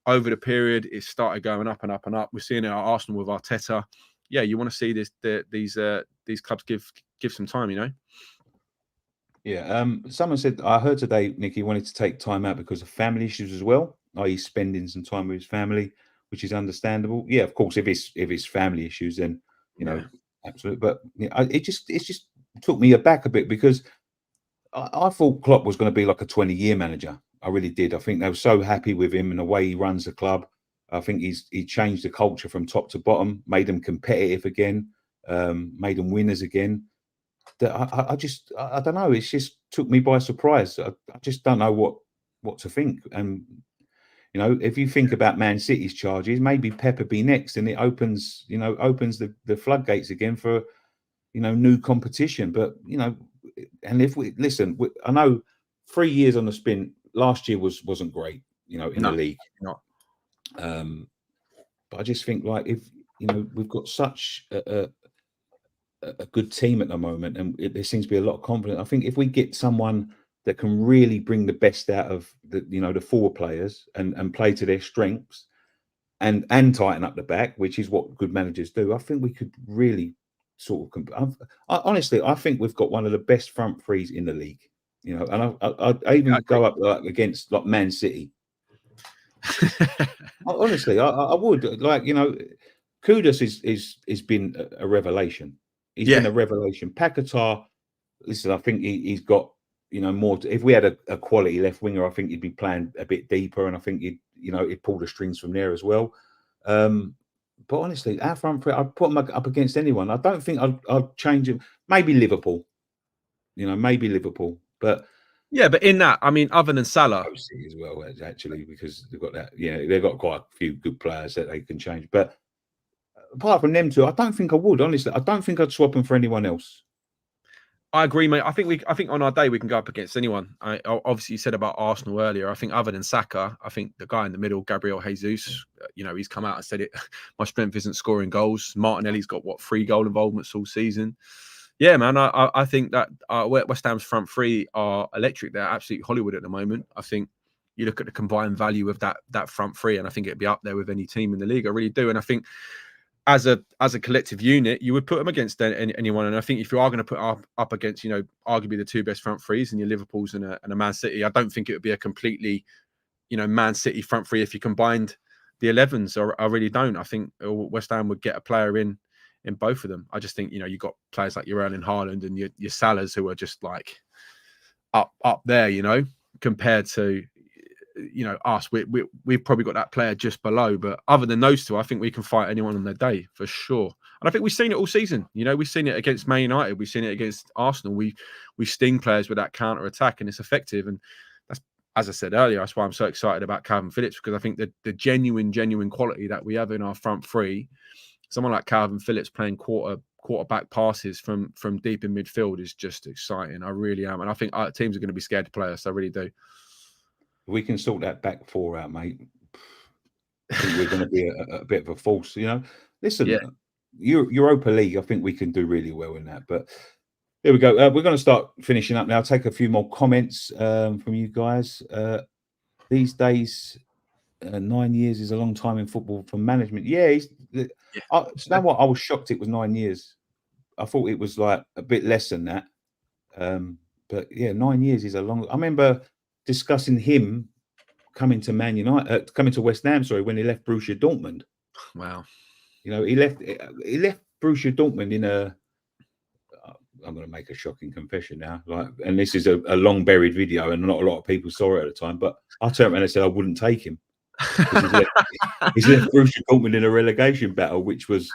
Over the period, it started going up and up and up. We're seeing it at Arsenal with Arteta. Yeah, you want to see these clubs give some time, you know. Yeah. Someone said, I heard today, Nick, he wanted to take time out because of family issues as well, i.e., spending some time with his family, which is understandable. Yeah, of course, if it's family issues, then absolutely. But it just took me aback a bit because I thought Klopp was going to be like a 20-year manager. I really did. I think they were so happy with him and the way he runs the club. I think he changed the culture from top to bottom, made them competitive again, made them winners again. That I don't know. It just took me by surprise. I just don't know what to think. And if you think about Man City's charges, maybe Pepper be next, and it opens the floodgates again for new competition. But and if we listen, I know 3 years on the spin last year wasn't great, in the league. Not. But I just think like if we've got such a good team at the moment, and there seems to be a lot of confidence. I think if we get someone that can really bring the best out of the forward players and play to their strengths and tighten up the back, which is what good managers do, I think we could really sort of. Honestly, I think we've got one of the best front threes in the league. And I even go up against like Man City. Honestly, I would Kudus is been a revelation. He's been a revelation. Paquetá, listen, I think he's got more. If we had a quality left winger, I think he'd be playing a bit deeper, and I think he'd pull the strings from there as well. But honestly, our front three, I'd put him up against anyone. I don't think I'd change him. Maybe Liverpool, but. Yeah, but in that, I mean, other than Salah as well, actually, because they've got that. They've got quite a few good players that they can change. But apart from them two, I don't think I would. Honestly, I don't think I'd swap them for anyone else. I agree, mate. I think on our day we can go up against anyone. Obviously, you said about Arsenal earlier. I think other than Saka, I think the guy in the middle, Gabriel Jesus, he's come out and said it. My strength isn't scoring goals. Martinelli's got 3 goal involvements all season. Yeah, man. I think that West Ham's front three are electric. They're absolute Hollywood at the moment. I think you look at the combined value of that front three, and I think it'd be up there with any team in the league. I really do. And I think as a collective unit, you would put them against anyone. And I think if you are going to put up against, arguably the 2 best front threes and your Liverpools and a Man City, I don't think it would be a completely, Man City front three if you combined the 11s. I really don't. I think West Ham would get a player in both of them. I just think, you've got players like your Erling Haaland and your Salahs who are just like up there, compared to, us. We've probably got that player just below. But other than those two, I think we can fight anyone on their day for sure. And I think we've seen it all season. We've seen it against Man United. We've seen it against Arsenal. We sting players with that counter attack, and it's effective. And that's, as I said earlier, that's why I'm so excited about Kalvin Phillips, because I think the genuine quality that we have in our front three, someone like Kalvin Phillips playing quarterback passes from deep in midfield is just exciting. I really am. And I think our teams are going to be scared to play us. I really do. We can sort that back 4 out, mate. I think we're going to be a bit of a force, Listen, Europa League, I think we can do really well in that. But there we go. We're going to start finishing up now. I'll take a few more comments from you guys. These days, 9 years is a long time in football for management. You know what? I was shocked it was 9 years. I thought it was like a bit less than that. But yeah, 9 years is a long. I remember discussing him coming to Man United, coming to West Ham. Sorry, when he left Borussia Dortmund. Wow. He left Borussia Dortmund in a. I'm going to make a shocking confession now. And this is a long buried video, and not a lot of people saw it at the time. But I turned around and said I wouldn't take him. He's left Borussia Dortmund in a relegation battle, which was,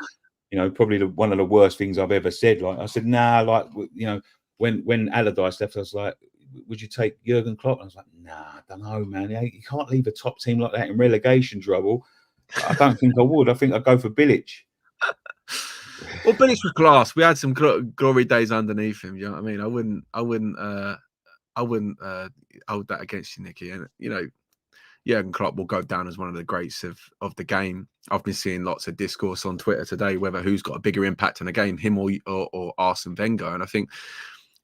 probably one of the worst things I've ever said. Like I said, nah, when Allardyce left, I was like, would you take Jurgen Klopp? And I was like, nah, I don't know, man. You can't leave a top team like that in relegation trouble. I don't think I would. I think I'd go for Bilic. Well, Bilic was class. We had some glory days underneath him. You know what I mean? I wouldn't hold that against you, Nicky. And Jurgen Klopp will go down as one of the greats of the game. I've been seeing lots of discourse on Twitter today whether who's got a bigger impact on the game, him or Arsene Wenger. And I think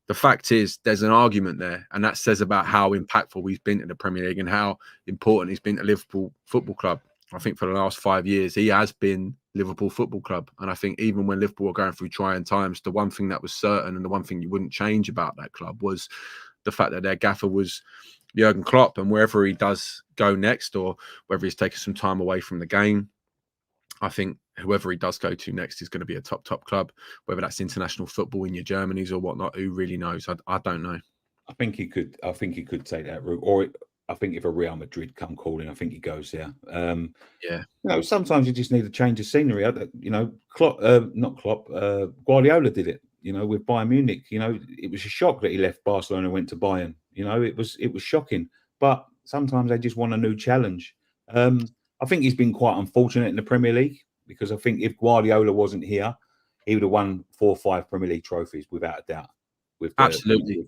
the fact is there's an argument there, and that says about how impactful he's been to the Premier League and how important he's been to Liverpool Football Club. I think for the last 5 years, he has been Liverpool Football Club. And I think even when Liverpool were going through trying times, the one thing that was certain and the one thing you wouldn't change about that club was the fact that their gaffer was Jurgen Klopp, and wherever he does go next, or whether he's taken some time away from the game, I think whoever he does go to next is going to be a top club, whether that's international football in your Germanys or whatnot. Who really knows? I don't know. I think he could take that route, or I think if a Real Madrid come calling, I think he goes there. Yeah. Sometimes you just need a change of scenery. Klopp, not Klopp, Guardiola did it. With Bayern Munich. It was a shock that he left Barcelona and went to Bayern. It was shocking. But sometimes they just want a new challenge. I think he's been quite unfortunate in the Premier League, because I think if Guardiola wasn't here, he would have won 4 or 5 Premier League trophies without a doubt. Absolutely.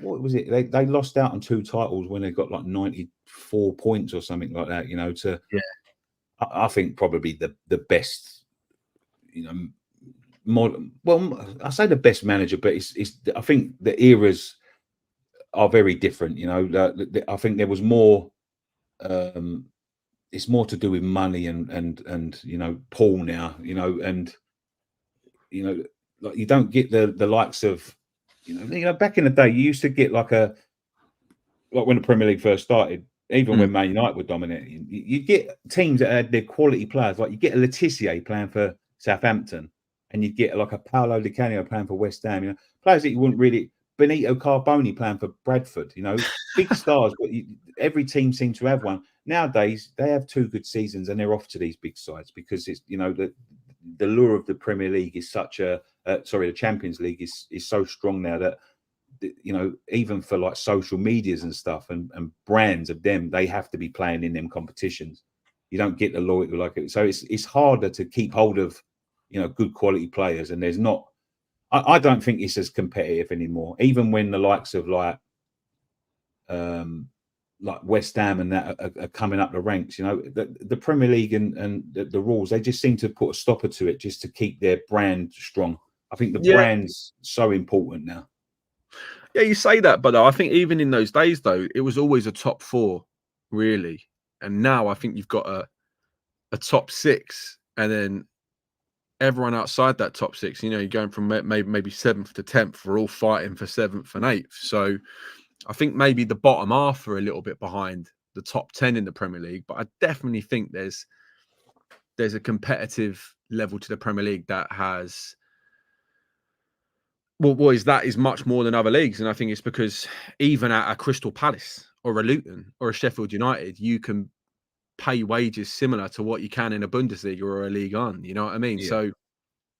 What was it? They lost out on 2 titles when they got like 94 points or something like that. I think probably the best. I say the best manager, but it's. I think the eras are very different. I think there was more. It's more to do with money and Paul now. And like you don't get the likes of back in the day you used to get like when the Premier League first started, even when Man United were dominating, you get teams that had their quality players. Like you get a Letitia playing for Southampton, and you get like a Paolo Di Canio playing for West Ham. Players that you wouldn't really. Benito Carboni playing for Bradford. Big stars, but every team seems to have one. Nowadays, they have 2 good seasons and they're off to these big sides, because it's the lure of the Premier League is such a the Champions League is so strong now that even for like social medias and stuff and brands of them, they have to be playing in them competitions. You don't get the loyalty like it, so it's harder to keep hold of good quality players, and there's not. I don't think it's as competitive anymore. Even when the likes of like West Ham and that are coming up the ranks, the Premier League and the rules, they just seem to put a stopper to it just to keep their brand strong. I think the brand's so important now. Yeah, you say that, but I think even in those days, though, it was always a top 4, really. And now I think you've got a top 6, and then everyone outside that top 6, you're going from maybe 7th to 10th. We're all fighting for 7th and 8th. So I think maybe the bottom half are a little bit behind the top 10 in the Premier League, but I definitely think there's a competitive level to the Premier League that has. Well, boys, that is much more than other leagues, and I think it's because even at a Crystal Palace or a Luton or a Sheffield United, you can pay wages similar to what you can in a Bundesliga or a Ligue 1. You know what I mean? Yeah. So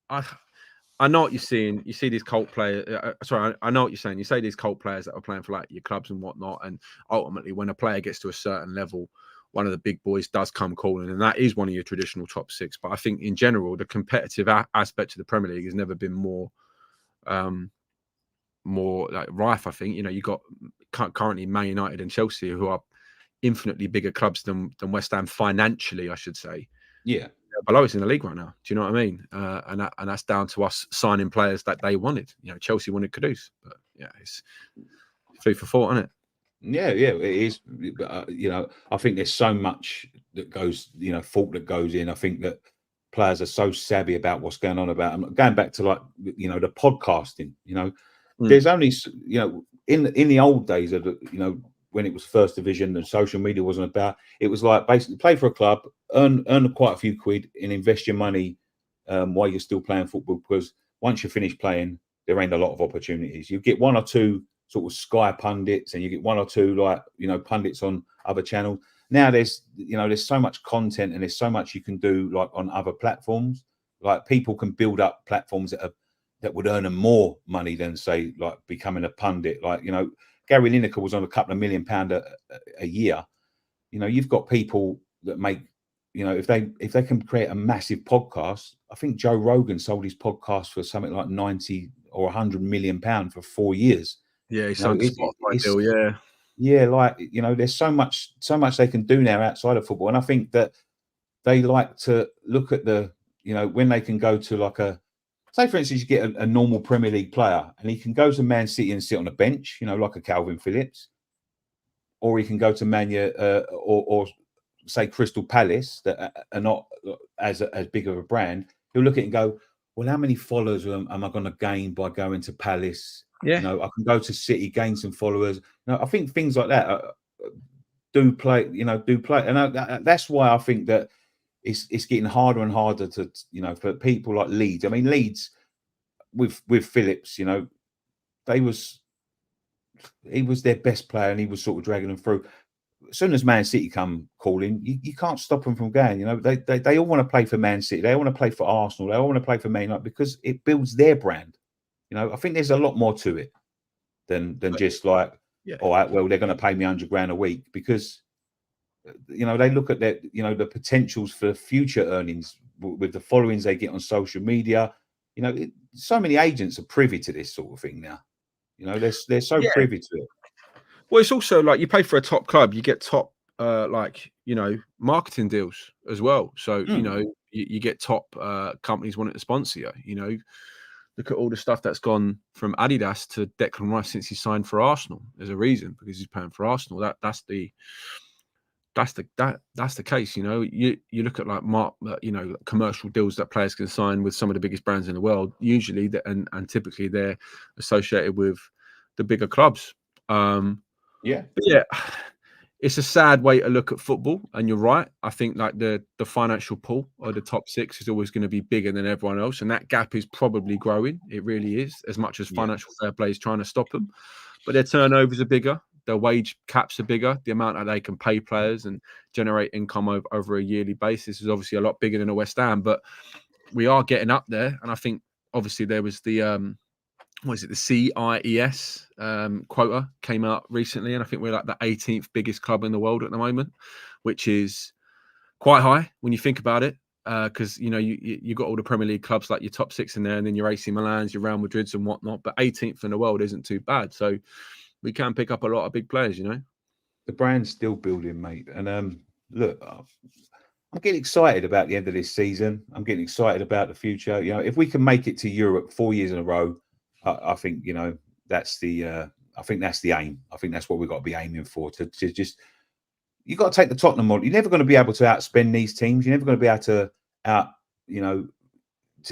I know what you're seeing. You see these cult players. I know what you're saying. You say these cult players that are playing for like your clubs and whatnot, and ultimately when a player gets to a certain level, one of the big boys does come calling, and that is one of your traditional top 6. But I think in general, the competitive aspect of the Premier League has never been more like rife. I think you got currently Man United and Chelsea, who are infinitely bigger clubs than West Ham financially, I should say. Yeah, below us in the league right now. Do you know what I mean? And that's down to us signing players that they wanted. Chelsea wanted Kudus, but yeah, it's food for thought, isn't it? Yeah, it is. I think there's so much that goes, thought that goes in. I think that players are so savvy about what's going on about them. Going back to like, the podcasting. There's only, in the old days of when it was first division and social media wasn't about, it was like basically play for a club, earn quite a few quid and invest your money while you're still playing football, because once you finish playing, there ain't a lot of opportunities. You get 1 or 2 sort of Sky pundits, and you get 1 or 2 like pundits on other channels. Now there's so much content, and there's so much you can do like on other platforms. Like people can build up platforms that would earn them more money than say like becoming a pundit. Like Gary Lineker was on a couple of £1 million a year. You've got people that make if they can create a massive podcast. I think Joe Rogan sold his podcast for something like 90 or £100 million for 4 years. Yeah, he sold the Spotify deal. Yeah, Yeah, like, there's so much they can do now outside of football, and I think that they like to look at when they can go to like say for instance, you get a normal Premier League player and he can go to Man City and sit on the bench, like a Kalvin Phillips, or he can go to or say Crystal Palace that are not as big of a brand. He'll look at it and go, well, how many followers am I going to gain by going to Palace? Yeah. I can go to City, gain some followers. I think things like that do play, and that's why I think that it's getting harder and harder to, for people like Leeds. I mean, Leeds with Phillips, he was their best player and he was sort of dragging them through. As soon as Man City come calling, you can't stop them from going. They all want to play for Man City. They all want to play for Arsenal. They all want to play for Man United because it builds their brand. I think there's a lot more to it than just like, all right, well, they're going to pay me $100,000 a week, because they look at that, the potentials for future earnings with the followings they get on social media. So many agents are privy to this sort of thing now. They're so privy to it. Well, it's also like you pay for a top club, you get top marketing deals as well. So you get top companies wanting to sponsor you. Look at all the stuff that's gone from Adidas to Declan Rice since he signed for Arsenal. There's a reason, because he's paying for Arsenal. That's the case. You look at like commercial deals that players can sign with some of the biggest brands in the world, usually and typically they're associated with the bigger clubs. But it's a sad way to look at football, and you're right. I think like the financial pool or the top six is always going to be bigger than everyone else, and that gap is probably growing. It really is, as much as financial fair play is trying to stop them. But their turnovers are bigger, their wage caps are bigger, the amount that they can pay players and generate income over a yearly basis is obviously a lot bigger than a West Ham. But we are getting up there, and I think obviously there was the the CIES quota came out recently, and I think we're like the 18th biggest club in the world at the moment, which is quite high when you think about it, because you got all the Premier League clubs like your top six in there, and then your AC Milans, your Real Madrids and whatnot, but 18th in the world isn't too bad. So we can pick up a lot of big players. The brand's still building, mate, and look, I'm getting excited about the end of this season. I'm getting excited about the future. If we can make it to Europe 4 years in a row, I think that's the aim. I think that's what we've got to be aiming for. To just, you got to take the Tottenham model. You're never going to be able to outspend these teams. You're never going to be able to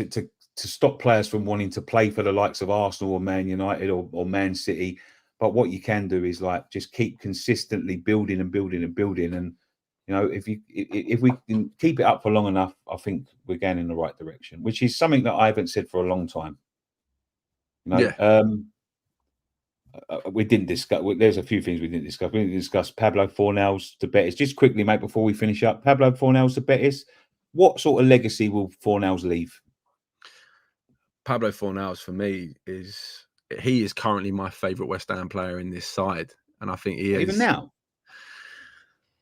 to stop players from wanting to play for the likes of Arsenal or Man United or Man City. But what you can do is like just keep consistently building and building and building. And if we can keep it up for long enough, I think we're going in the right direction. Which is something that I haven't said for a long time. We didn't discuss. There's a few things we didn't discuss. We didn't discuss Pablo Fornals to Betis. Just quickly, mate, before we finish up, Pablo Fornals to Betis. What sort of legacy will Fornals leave? Pablo Fornals for me is currently my favourite West Ham player in this side, and I think he is even now.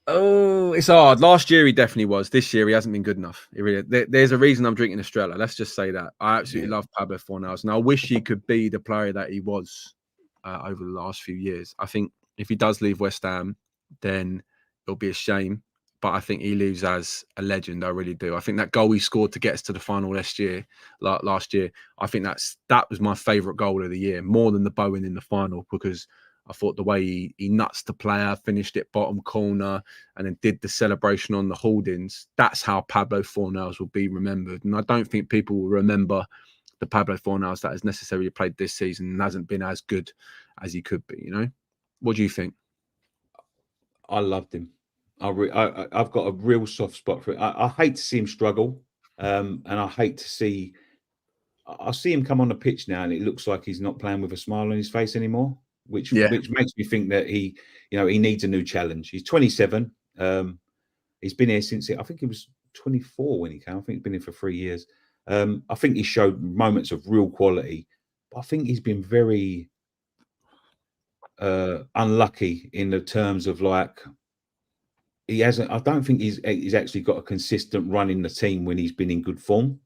Oh, it's hard. Last year he definitely was. This year he hasn't been good enough. There's a reason I'm drinking Estrella. Let's just say that. I absolutely love Pablo Fornals, and I wish he could be the player that he was over the last few years. I think if he does leave West Ham, then it'll be a shame. But I think he leaves as a legend. I really do. I think that goal he scored to get us to the final last year, I think that was my favourite goal of the year, more than the Bowen in the final, because I thought the way he nuts the player, finished it bottom corner, and then did the celebration on the holdings. That's how Pablo Fornals will be remembered. And I don't think people will remember the Pablo Fornals that has necessarily played this season and hasn't been as good as he could be. What do you think? I loved him. I've got a real soft spot for it. I hate to see him struggle, and I hate to see. I see him come on the pitch now, and it looks like he's not playing with a smile on his face anymore. Which makes me think that he needs a new challenge. He's 27. He's been here since I think he was 24 when he came. I think he's been here for 3 years. I think he showed moments of real quality, but I think he's been very unlucky in the terms of like he hasn't. I don't think he's actually got a consistent run in the team when he's been in good form.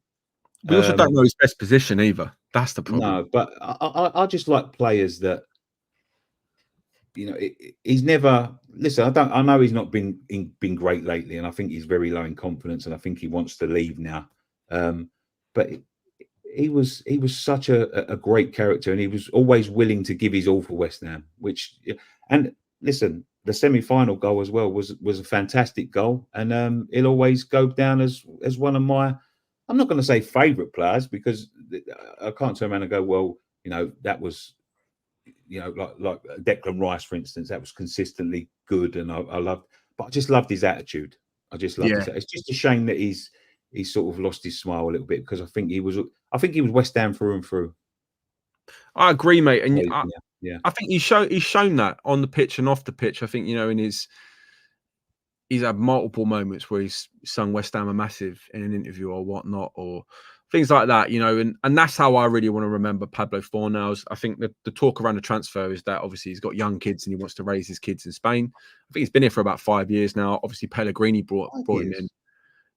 We also don't know his best position either. That's the problem. No, but I just like players that he's never. Listen, I know he's not been great lately, and I think he's very low in confidence, and I think he wants to leave now. But he was such a great character, and he was always willing to give his all for West Ham. And listen, the semi-final goal as well was a fantastic goal, and he'll always go down as one of my. I'm not going to say favourite players because I can't turn around and go, well, that was, like Declan Rice, for instance, that was consistently good, and I loved, but I just loved his attitude. I just loved Yeah, his. It's just a shame that he's sort of lost his smile a little bit because I think he was West Ham through and through. I agree, mate. And Yeah, yeah, I think he's shown that on the pitch and off the pitch. I think, in he's had multiple moments where he's sung West Ham are massive in an interview or whatnot, or things like that, and that's how I really want to remember Pablo Fornals. I think the talk around the transfer is that obviously he's got young kids and he wants to raise his kids in Spain. I think he's been here for about 5 years now. Obviously, Pellegrini brought him in. Was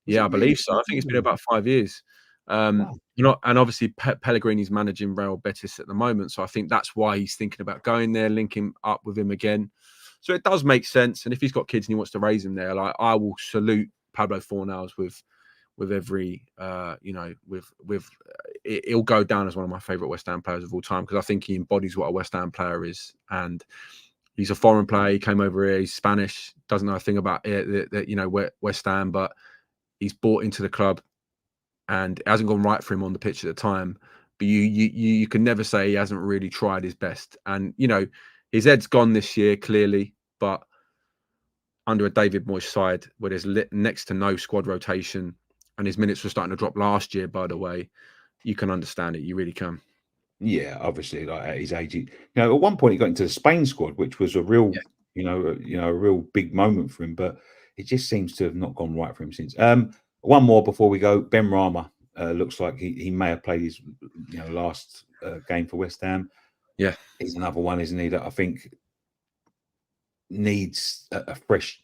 Yeah, it I believe really so. I think it's been about 5 years. Wow. And obviously Pellegrini's managing Real Betis at the moment, so I think that's why he's thinking about going there, linking up with him again. So it does make sense. And if he's got kids and he wants to raise them there, like, I will salute Pablo Fornals with every, he'll go down as one of my favourite West Ham players of all time because I think he embodies what a West Ham player is. And he's a foreign player. He came over here. He's Spanish. Doesn't know a thing about it, West Ham, but he's bought into the club, and it hasn't gone right for him on the pitch at the time. But you can never say he hasn't really tried his best. And his head's gone this year clearly, but under a David Moyes side where there's next to no squad rotation, and his minutes were starting to drop last year, by the way, you can understand it. You really can. Yeah, obviously, like at his age, at one point he got into the Spain squad, which was a real, a real big moment for him. But it just seems to have not gone right for him since. One more before we go. Benrahma looks like he may have played his, last game for West Ham. Yeah, he's another one, isn't he? That I think needs a fresh.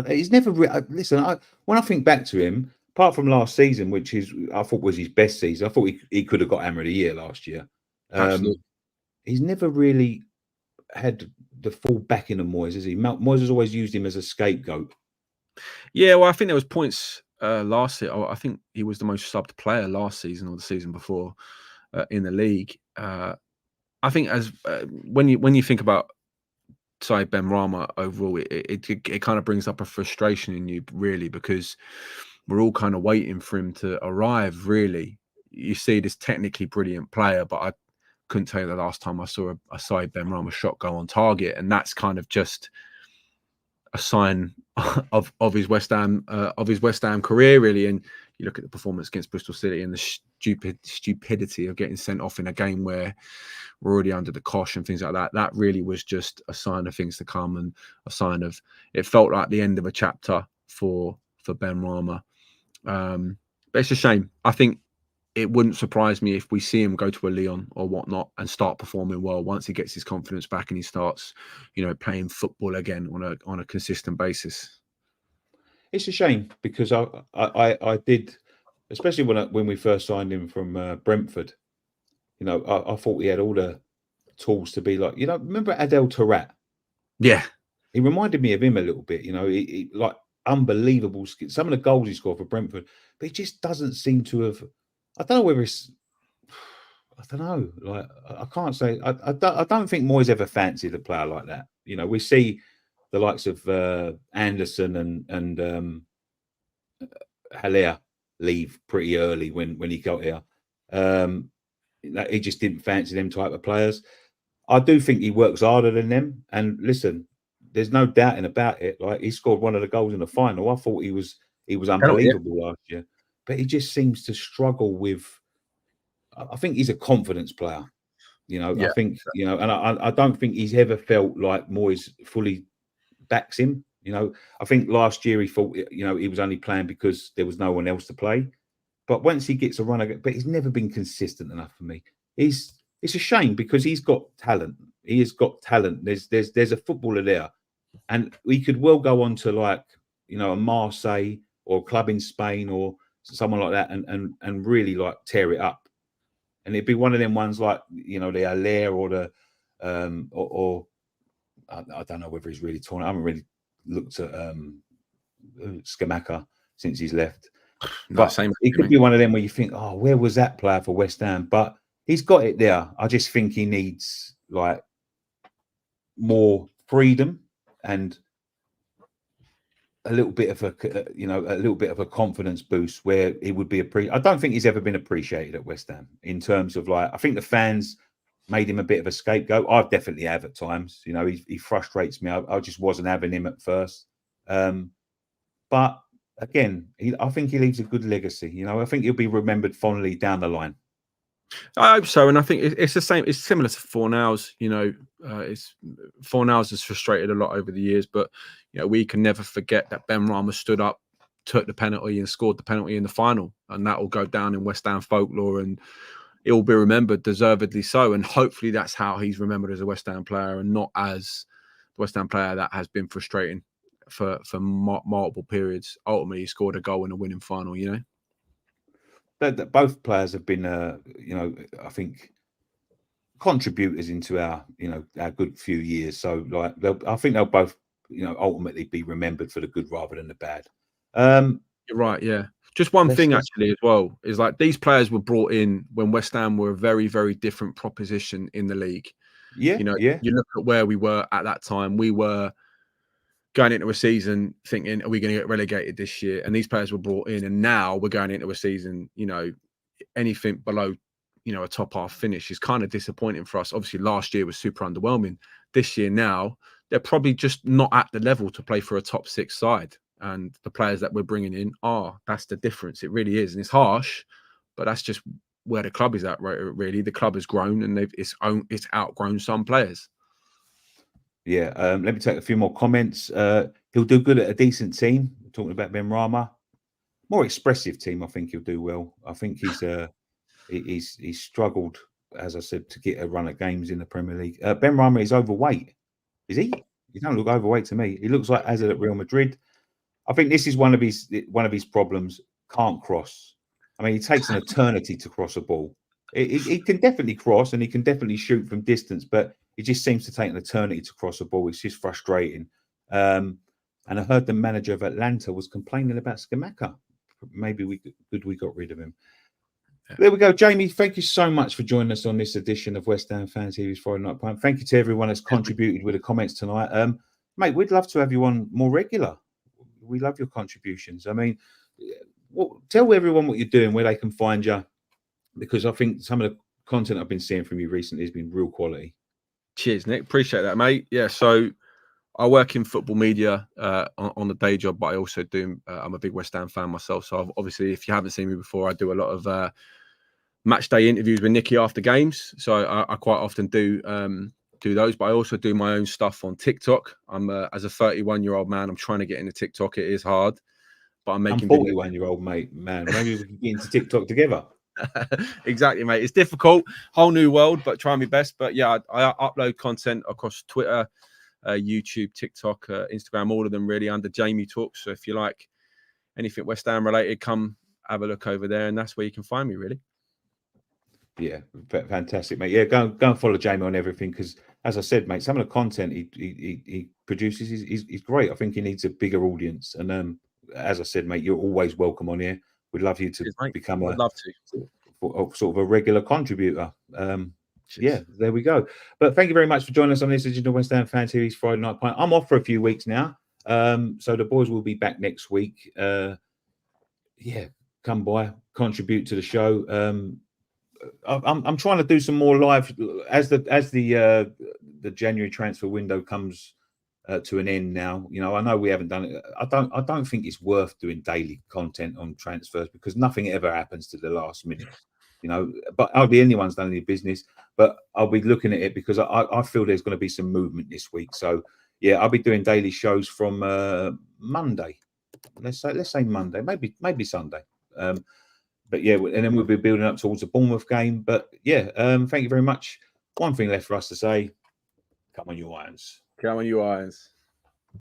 He's never listen. When I think back to him, apart from last season, which I thought was his best season, I thought he could have got Hammer of the Year last year. absolutely. He's never really had the full backing of Moyes, has he? Moyes has always used him as a scapegoat. Yeah, well, I think there was points last year. I think he was the most subbed player last season or the season before in the league. I think when you think about Benrahma overall, it kind of brings up a frustration in you, really, because we're all kind of waiting for him to arrive. Really, you see this technically brilliant player, but I couldn't tell you the last time I saw a Benrahma shot go on target, and that's kind of just a sign of his West Ham career, really. And you look at the performance against Bristol City and the stupidity of getting sent off in a game where we're already under the cosh and things like that. That really was just a sign of things to come, and a sign of, it felt like the end of a chapter for Benrahma. But it's a shame. I think it wouldn't surprise me if we see him go to a Lyon or whatnot and start performing well once he gets his confidence back and he starts, playing football again on a consistent basis. It's a shame because I did, especially when we first signed him from Brentford. I thought he had all the tools to be like, remember Adel Taarabt? Yeah, He reminded me of him a little bit. He like unbelievable. Some of the goals he scored for Brentford, but he just doesn't seem to have. I don't know whether it's. I don't know. Like I can't say. I don't think Moyes ever fancied a player like that. We see the likes of Anderson and Haller leave pretty early when he got here. He just didn't fancy them type of players. I do think he works harder than them. And listen, there's no doubting about it. Like he scored one of the goals in the final. I thought he was unbelievable last year, but he just seems to struggle with. I think he's a confidence player. yeah. I think and I don't think he's ever felt like Moyes fully backs him. I think last year he thought he was only playing because there was no one else to play. But once he gets a run, but he's never been consistent enough for me. It's a shame because he's got talent. He has got talent. There's a footballer there, and we could well go on to like a Marseille or a club in Spain or someone like that, and really like tear it up. And it'd be one of them ones like the Haller or the or I don't know whether he's really torn. I haven't really looked at Scamacca since he's left. No, But same. he could be one of them where you think, oh, where was that player for West Ham? But he's got it there. I just think he needs like more freedom and a little bit of a confidence boost where he would be I don't think he's ever been appreciated at West Ham in terms of like, I think the fans made him a bit of a scapegoat. I definitely have at times. You know, he frustrates me. I just wasn't having him at first. But again, I think he leaves a good legacy. You know, I think he'll be remembered fondly down the line. I hope so, and I think it's the same. It's similar to Fornals. You know, Fornals has frustrated a lot over the years, but you know, we can never forget that Benrahma stood up, took the penalty, and scored the penalty in the final, and that will go down in West Ham folklore, and it will be remembered deservedly so. And hopefully, that's how he's remembered as a West Ham player, and not as the West Ham player that has been frustrating for multiple periods. Ultimately, he scored a goal in a winning final. You know. Both players have been, you know, I think contributors into our good few years. So, like, I think they'll both, you know, ultimately be remembered for the good rather than the bad. You're right. Yeah. Just one thing actually as well is like these players were brought in when West Ham were a very, very different proposition in the league. Yeah. You know, yeah. you look at where we were at that time. We were going into a season thinking, are we going to get relegated this year? And these players were brought in, and now we're going into a season, you know, anything below, you know, a top half finish is kind of disappointing for us. Obviously, last year was super underwhelming. This year now, they're probably just not at the level to play for a top 6 side. And the players that we're bringing in that's the difference. It really is. And it's harsh, but that's just where the club is at, right? Really, the club has grown and it's outgrown some players. Yeah, let me take a few more comments. He'll do good at a decent team. We're talking about Benrahma. More expressive team, I think he'll do well. I think he's struggled, as I said, to get a run at games in the Premier League. Benrahma is overweight. Is he? He don't look overweight to me. He looks like Hazard at Real Madrid. I think this is one of his problems. Can't cross. I mean, he takes an eternity to cross a ball. He can definitely cross and he can definitely shoot from distance, but it just seems to take an eternity to cross a ball. It's just frustrating. And I heard the manager of Atlanta was complaining about Scamacca. Maybe we got rid of him. Yeah. There we go, Jamie. Thank you so much for joining us on this edition of West Ham Fan TV's Friday Night Pint. Thank you to everyone that's contributed with the comments tonight. Mate, we'd love to have you on more regular. We love your contributions. I mean, tell everyone what you're doing, where they can find you, because I think some of the content I've been seeing from you recently has been real quality. Cheers, Nick. Appreciate that, mate. Yeah, so I work in football media on the day job, but I also do. I'm a big West Ham fan myself. So obviously, if you haven't seen me before, I do a lot of match day interviews with Nicky after games. So I quite often do those, but I also do my own stuff on TikTok. I'm as a 31-year-old man, I'm trying to get into TikTok. It is hard, but I'm 41-year-old man. Maybe we can get into TikTok together. Exactly, mate. It's difficult, whole new world, but try my best. But yeah, I upload content across Twitter, YouTube, TikTok, Instagram, all of them really under Jamie Talks. So if you like anything West Ham related, come have a look over there, and that's where you can find me, really. Yeah, fantastic, mate. Yeah, go and follow Jamie on everything, because, as I said, mate, some of the content he produces is great. I think he needs a bigger audience, and as I said, mate, you're always welcome on here. We'd love you to become sort of a regular contributor. Yeah, there we go. But thank you very much for joining us on this edition of West Ham Fan TV's Friday Night Pint. I'm off for a few weeks now, so the boys will be back next week. Yeah, come by, contribute to the show. I'm trying to do some more live as the January transfer window comes to an end now. You know, I know we haven't done it. I don't think it's worth doing daily content on transfers, because nothing ever happens to the last minute. You know, but hardly anyone's done any business. But I'll be looking at it because I feel there's going to be some movement this week. So yeah, I'll be doing daily shows from Monday. Let's say Monday, maybe Sunday. But yeah, and then we'll be building up towards the Bournemouth game. But yeah, thank you very much. One thing left for us to say: come on, you Irons. Come on, you Irons.